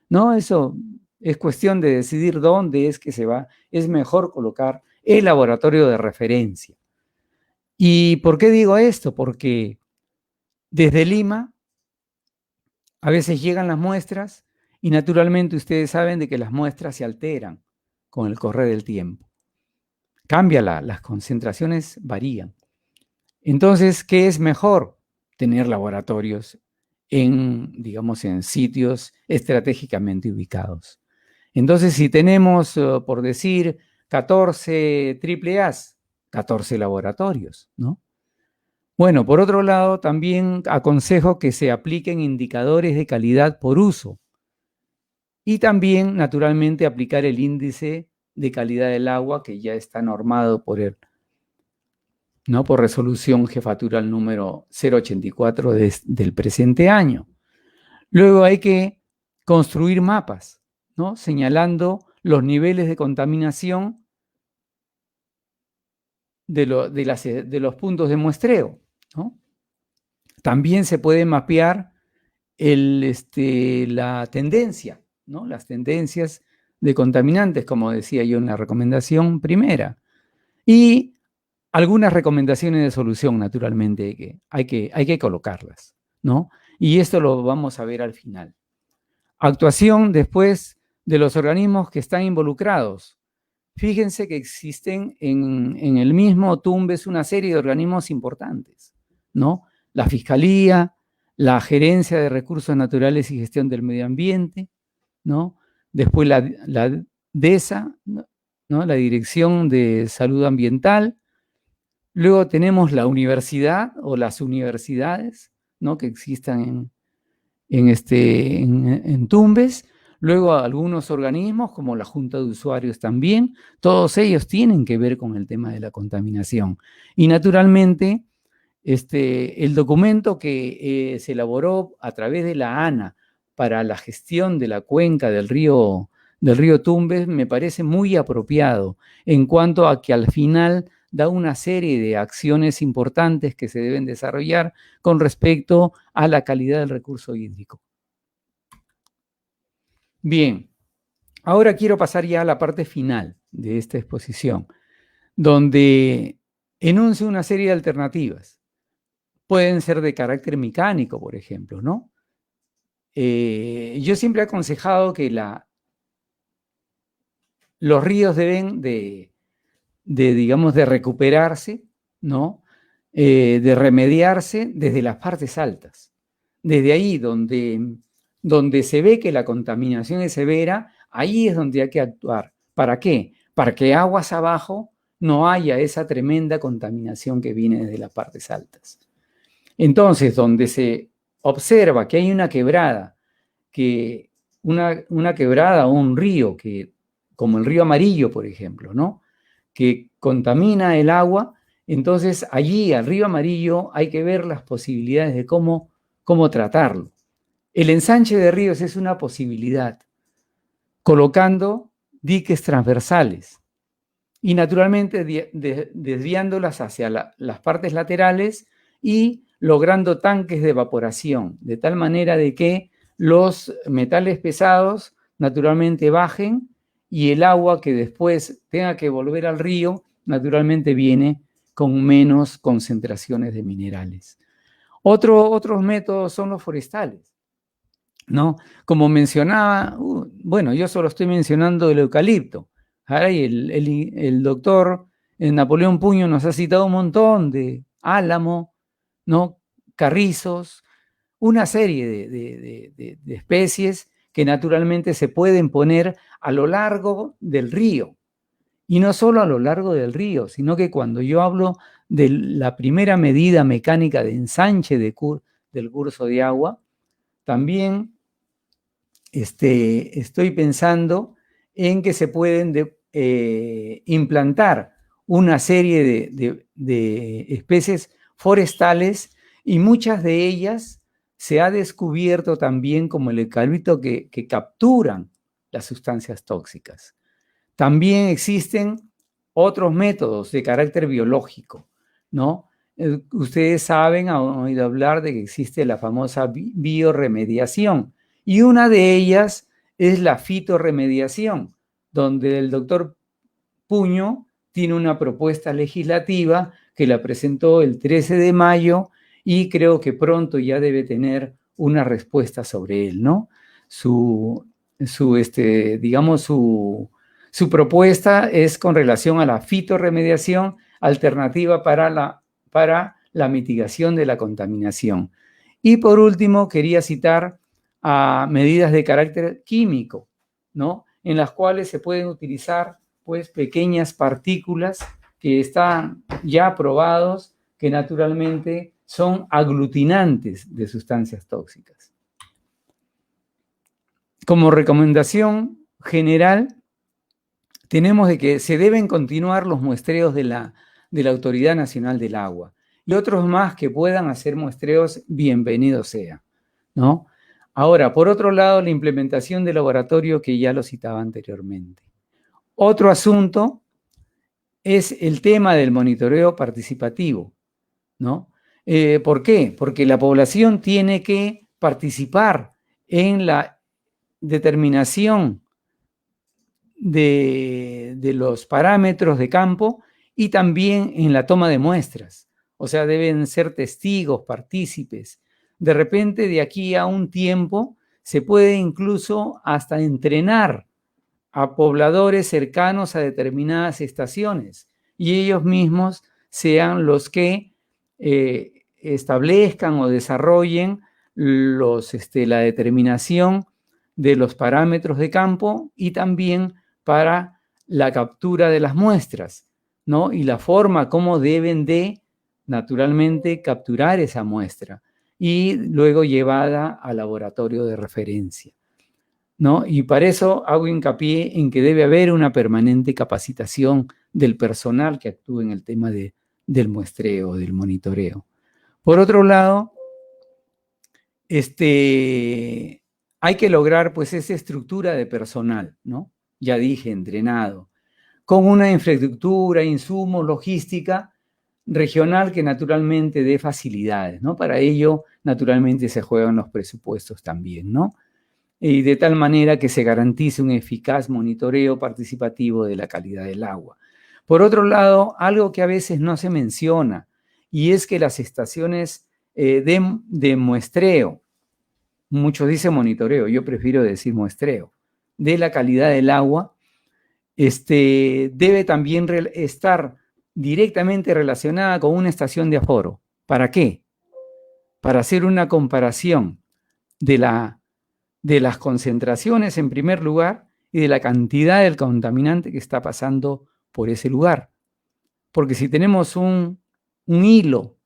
¿no? Eso es cuestión de decidir dónde es que es mejor colocar el laboratorio de referencia. ¿Y por qué digo esto? Porque desde Lima a veces llegan las muestras y naturalmente ustedes saben de que las muestras se alteran con el correr del tiempo. Las concentraciones varían. Entonces, ¿qué es mejor? Tener laboratorios digamos, en sitios estratégicamente ubicados. Entonces, si tenemos, por decir, 14 AAAs, 14 laboratorios, ¿no? Bueno, por otro lado, también aconsejo que se apliquen indicadores de calidad por uso y también, naturalmente, aplicar el índice de calidad del agua que ya está normado por resolución jefatural número 084 del presente año. Luego hay que construir mapas, ¿no? Señalando los niveles de contaminación de los puntos de muestreo, ¿no? También se puede mapear la tendencia, ¿no? Las tendencias de contaminantes, como decía yo en la recomendación primera. Y algunas recomendaciones de solución, naturalmente, que hay que colocarlas, ¿no? Y esto lo vamos a ver al final. Actuación después de los organismos que están involucrados. Fíjense que existen en el mismo Tumbes una serie de organismos importantes, ¿no? La Fiscalía, la Gerencia de Recursos Naturales y Gestión del Medio Ambiente, ¿no? Después la DESA, ¿no? La Dirección de Salud Ambiental. Luego tenemos la universidad o las universidades, ¿no? Que existan en Tumbes, luego algunos organismos como la Junta de Usuarios también, todos ellos tienen que ver con el tema de la contaminación. Y naturalmente, el documento que se elaboró a través de la ANA para la gestión de la cuenca del río Tumbes me parece muy apropiado en cuanto a que al final da una serie de acciones importantes que se deben desarrollar con respecto a la calidad del recurso hídrico. Bien, ahora quiero pasar ya a la parte final de esta exposición, donde enuncio una serie de alternativas. Pueden ser de carácter mecánico, por ejemplo, ¿no? Yo siempre he aconsejado que los ríos deben digamos, de recuperarse, ¿no? De remediarse desde las partes altas. Desde ahí donde se ve que la contaminación es severa, ahí es donde hay que actuar. ¿Para qué? Para que aguas abajo no haya esa tremenda contaminación que viene desde las partes altas. Entonces, donde se observa que hay una quebrada, una quebrada o un río, como el río Amarillo, por ejemplo, ¿no? Que contamina el agua, entonces allí al río Amarillo hay que ver las posibilidades de cómo tratarlo. El ensanche de ríos es una posibilidad, colocando diques transversales y naturalmente desviándolas hacia las partes laterales y logrando tanques de evaporación, de tal manera de que los metales pesados naturalmente bajen y el agua que después tenga que volver al río, naturalmente viene con menos concentraciones de minerales. Otros métodos son los forestales, ¿no? Como mencionaba, bueno, yo solo estoy mencionando el eucalipto. Ahora el doctor Napoleón Puño nos ha citado un montón de álamo, ¿no? Carrizos, una serie de especies que naturalmente se pueden poner a lo largo del río. Y no solo a lo largo del río, sino que cuando yo hablo de la primera medida mecánica de ensanche del curso de agua, también estoy pensando en que se pueden implantar una serie de especies forestales y muchas de ellas se ha descubierto también como el eucalipto que capturan las sustancias tóxicas. También existen otros métodos de carácter biológico, ¿no? Ustedes saben, han oído hablar de que existe la famosa bioremediación y una de ellas es la fitorremediación, donde el doctor Puño tiene una propuesta legislativa que la presentó el 13 de mayo y creo que pronto ya debe tener una respuesta sobre él, ¿no? Su propuesta es con relación a la fitorremediación alternativa para la mitigación de la contaminación. Y por último, quería citar a medidas de carácter químico, ¿no? En las cuales se pueden utilizar pues pequeñas partículas que están ya probados que naturalmente son aglutinantes de sustancias tóxicas. Como recomendación general, tenemos de que se deben continuar los muestreos de la Autoridad Nacional del Agua y otros más que puedan hacer muestreos, bienvenido sea, ¿no? Ahora, por otro lado, la implementación del laboratorio que ya lo citaba anteriormente. Otro asunto es el tema del monitoreo participativo, ¿no? ¿Por qué? Porque la población tiene que participar en la determinación de los parámetros de campo y también en la toma de muestras. O sea, deben ser testigos, partícipes. De repente, de aquí a un tiempo, se puede incluso hasta entrenar a pobladores cercanos a determinadas estaciones y ellos mismos sean los que establezcan o desarrollen la determinación de los parámetros de campo y también para la captura de las muestras, ¿no? Y la forma como deben de, naturalmente, capturar esa muestra. y luego llevada al laboratorio de referencia, ¿no? Y para eso hago hincapié en que debe haber una permanente capacitación del personal que actúe en el tema del muestreo, del monitoreo. Por otro lado, hay que lograr pues esa estructura de personal, ¿no? Ya dije, entrenado, con una infraestructura, insumos, logística regional que naturalmente dé facilidades, ¿no? Para ello, naturalmente, se juegan los presupuestos también, ¿no? Y de tal manera que se garantice un eficaz monitoreo participativo de la calidad del agua. Por otro lado, algo que a veces no se menciona, y es que las estaciones de muestreo, muchos dicen monitoreo, yo prefiero decir muestreo, de la calidad del agua, debe también estar directamente relacionada con una estación de aforo. ¿Para qué? Para hacer una comparación de las concentraciones en primer lugar y de la cantidad del contaminante que está pasando por ese lugar. Porque si tenemos un hilo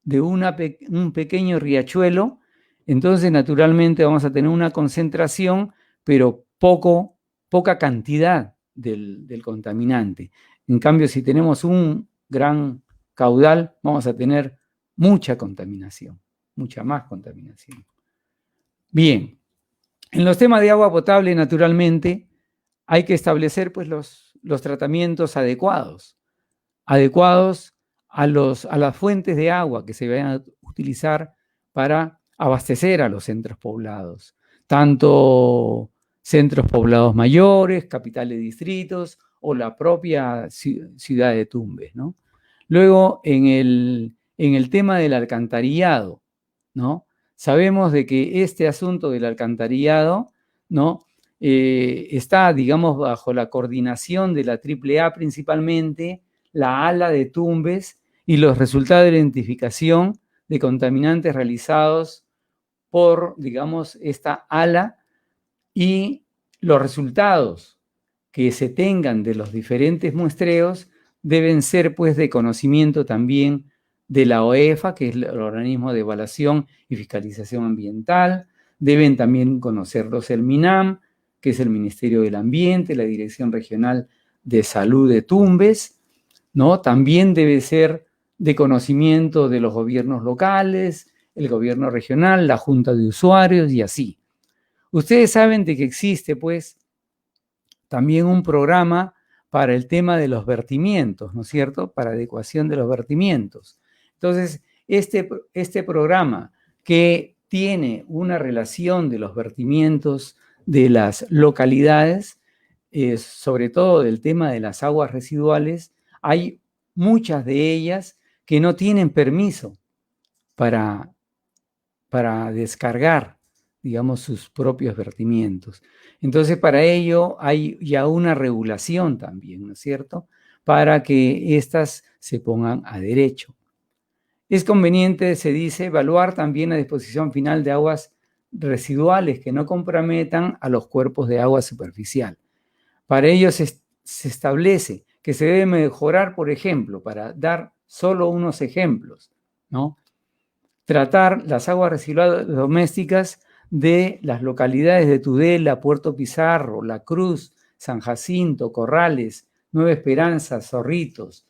de un pequeño riachuelo, entonces naturalmente vamos a tener una concentración, pero poca cantidad del contaminante. En cambio, si tenemos un gran caudal, vamos a tener mucha contaminación, mucha más contaminación. Bien, en los temas de agua potable, naturalmente, hay que establecer pues, los tratamientos adecuados a las fuentes de agua que se vayan a utilizar para abastecer a los centros poblados, tanto centros poblados mayores, capitales de distritos o la propia ciudad de Tumbes, ¿no? Luego, en el tema del alcantarillado, ¿no? Sabemos de que este asunto del alcantarillado, ¿no? Está, digamos, bajo la coordinación de la AAA principalmente, la ALA de Tumbes y los resultados de identificación de contaminantes realizados por, digamos, esta ALA y los resultados que se tengan de los diferentes muestreos deben ser, pues, de conocimiento también de la OEFA, que es el organismo de evaluación y fiscalización ambiental. Deben también conocerlos el MINAM, que es el Ministerio del Ambiente, la Dirección Regional de Salud de Tumbes, ¿no? También debe ser de conocimiento de los gobiernos locales, el gobierno regional, la junta de usuarios y así. Ustedes saben de que existe, pues, también un programa para el tema de los vertimientos, ¿no es cierto? Para adecuación de los vertimientos. Entonces, este programa que tiene una relación de los vertimientos de las localidades, sobre todo del tema de las aguas residuales, hay muchas de ellas que no tienen permiso para descargar, digamos, sus propios vertimientos. Entonces, para ello hay ya una regulación también, ¿no es cierto?, para que éstas se pongan a derecho. Es conveniente, se dice, evaluar también la disposición final de aguas residuales que no comprometan a los cuerpos de agua superficial. Para ello se establece que se debe mejorar, por ejemplo, para dar solo unos ejemplos, ¿no?, tratar las aguas residuales domésticas de las localidades de Tudela, Puerto Pizarro, La Cruz, San Jacinto, Corrales, Nueva Esperanza, Zorritos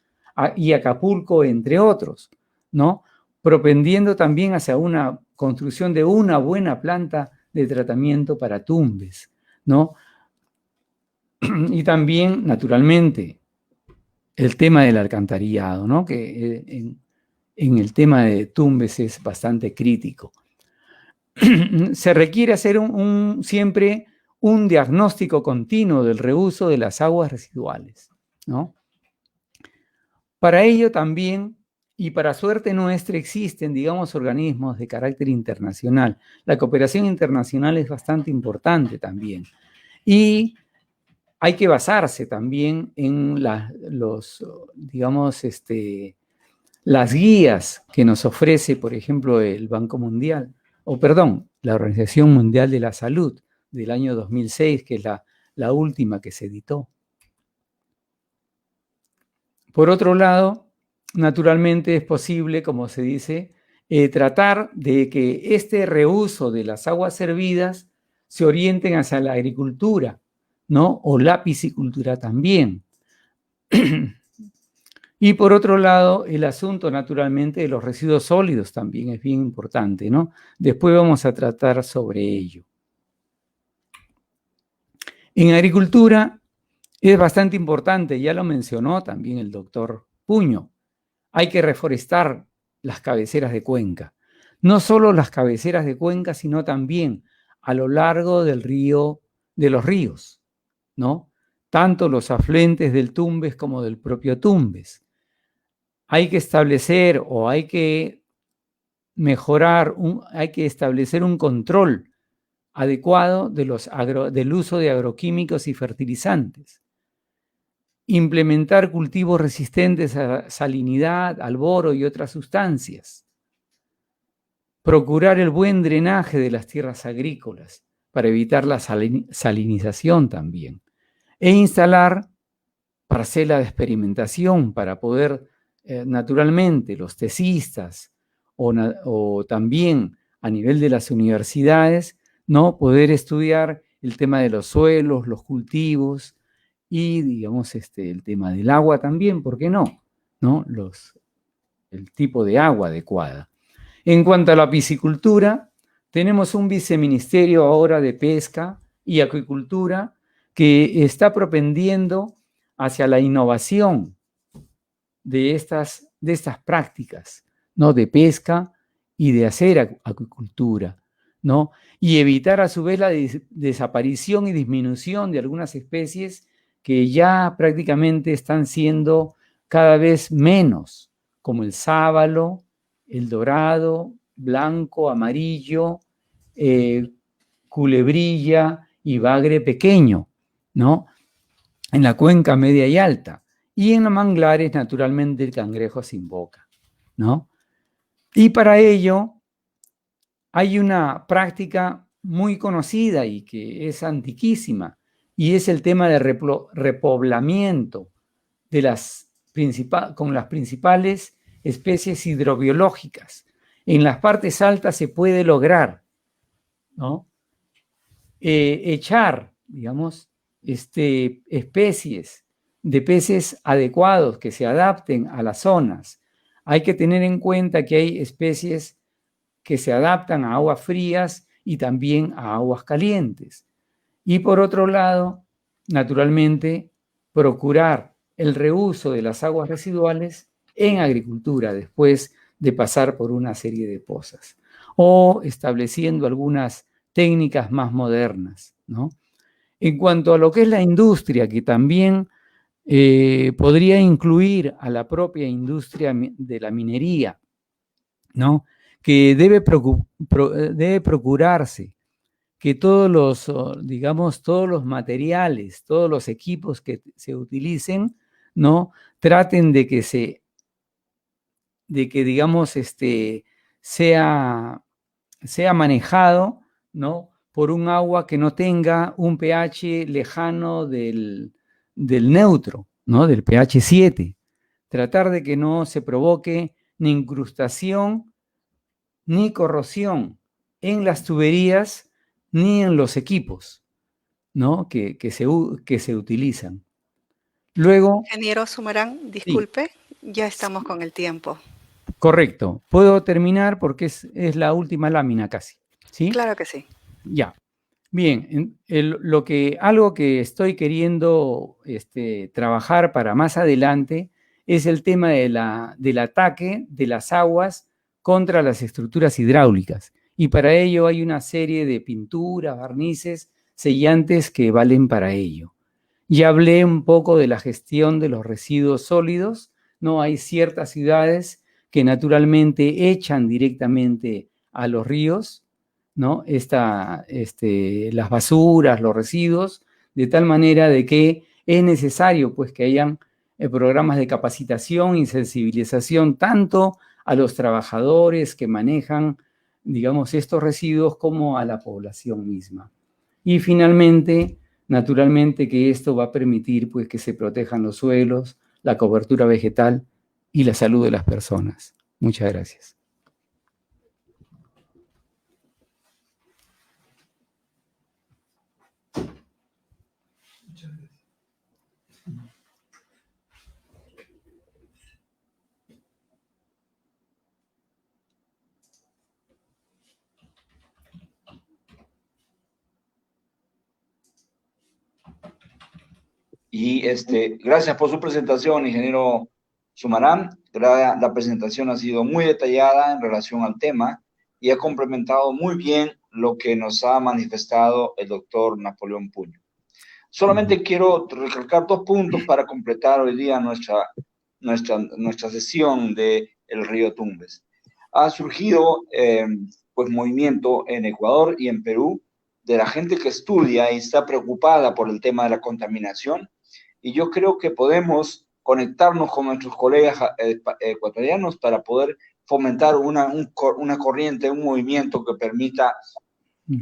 y Acapulco, entre otros, ¿no? Propendiendo también hacia una construcción de una buena planta de tratamiento para Tumbes, ¿no? Y también, naturalmente, el tema del alcantarillado, ¿no?, que en el tema de Tumbes es bastante crítico. Se requiere hacer siempre un diagnóstico continuo del reuso de las aguas residuales, ¿no? Para ello también, y para suerte nuestra, existen, digamos, organismos de carácter internacional. La cooperación internacional es bastante importante también. Y hay que basarse también en las guías que nos ofrece, por ejemplo, el Banco Mundial, la Organización Mundial de la Salud del año 2006, que es la última que se editó. Por otro lado, naturalmente es posible, como se dice, tratar de que este reuso de las aguas servidas se orienten hacia la agricultura, ¿no? O la piscicultura también. Y por otro lado, el asunto naturalmente de los residuos sólidos también es bien importante, ¿no? Después vamos a tratar sobre ello. En agricultura es bastante importante, ya lo mencionó también el doctor Puño, hay que reforestar las cabeceras de cuenca. No solo las cabeceras de cuenca, sino también a lo largo del río, de los ríos, ¿no? Tanto los afluentes del Tumbes como del propio Tumbes. Hay que establecer o hay que mejorar, hay que establecer un control adecuado del uso de agroquímicos y fertilizantes. Implementar cultivos resistentes a salinidad, al boro y otras sustancias. Procurar el buen drenaje de las tierras agrícolas para evitar la salinización también. E instalar parcelas de experimentación para poder, naturalmente, los tesistas o también a nivel de las universidades, ¿no? Poder estudiar el tema de los suelos, los cultivos y, digamos, el tema del agua también, ¿por qué no? ¿No? El tipo de agua adecuada. En cuanto a la piscicultura, tenemos un viceministerio ahora de pesca y acuicultura que está propendiendo hacia la innovación de estas prácticas, ¿no? De pesca y de hacer acuicultura, ¿no? Y evitar a su vez la desaparición y disminución de algunas especies que ya prácticamente están siendo cada vez menos, como el sábalo, el dorado, blanco, amarillo, culebrilla y bagre pequeño, ¿no? En la cuenca media y alta. Y en los manglares, naturalmente, el cangrejo sin boca, ¿no? Y para ello hay una práctica muy conocida y que es antiquísima, y es el tema de repoblamiento de con las principales especies hidrobiológicas. En las partes altas se puede lograr, ¿no? Echar, digamos, especies de peces adecuados que se adapten a las zonas. Hay que tener en cuenta que hay especies que se adaptan a aguas frías y también a aguas calientes. Y por otro lado, naturalmente, procurar el reuso de las aguas residuales en agricultura después de pasar por una serie de pozas o estableciendo algunas técnicas más modernas, ¿no? En cuanto a lo que es la industria, que también podría incluir a la propia industria de la minería, ¿no? Que debe procurarse que todos los, digamos, todos los materiales, todos los equipos que se utilicen, ¿no? Traten de que digamos, sea manejado, ¿no? Por un agua que no tenga un pH lejano del neutro, ¿no? Del pH 7. Tratar de que no se provoque ni incrustación ni corrosión en las tuberías ni en los equipos, ¿no? que se utilizan. Luego... Ingeniero Sumerán, disculpe, ya estamos con el tiempo. Correcto. Puedo terminar porque es la última lámina casi, ¿sí? Claro que sí. Ya. Bien, algo que estoy queriendo trabajar para más adelante es el tema del ataque de las aguas contra las estructuras hidráulicas. Y para ello hay una serie de pinturas, barnices, sellantes que valen para ello. Ya hablé un poco de la gestión de los residuos sólidos, ¿no? Hay ciertas ciudades que naturalmente echan directamente a los ríos, ¿no? Las basuras, los residuos, de tal manera de que es necesario pues, que hayan programas de capacitación y sensibilización tanto a los trabajadores que manejan, digamos, estos residuos como a la población misma. Y finalmente, naturalmente que esto va a permitir pues, que se protejan los suelos, la cobertura vegetal y la salud de las personas. Muchas gracias. Y gracias por su presentación, ingeniero Sumarán. La presentación ha sido muy detallada en relación al tema y ha complementado muy bien lo que nos ha manifestado el doctor Napoleón Puño. Solamente quiero recalcar 2 puntos para completar hoy día nuestra sesión de El Río Tumbes. Ha surgido pues movimiento en Ecuador y en Perú de la gente que estudia y está preocupada por el tema de la contaminación, y yo creo que podemos conectarnos con nuestros colegas ecuatorianos para poder fomentar una corriente, un movimiento que permita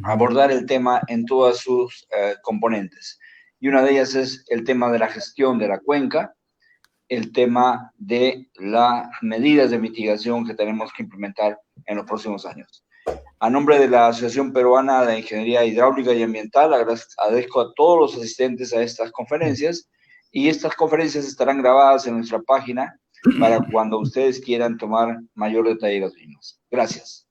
abordar el tema en todas sus componentes. Y una de ellas es el tema de la gestión de la cuenca, el tema de las medidas de mitigación que tenemos que implementar en los próximos años. A nombre de la Asociación Peruana de Ingeniería Hidráulica y Ambiental, agradezco a todos los asistentes a estas conferencias, y estas conferencias estarán grabadas en nuestra página para cuando ustedes quieran tomar mayor detalle de las mismas. Gracias.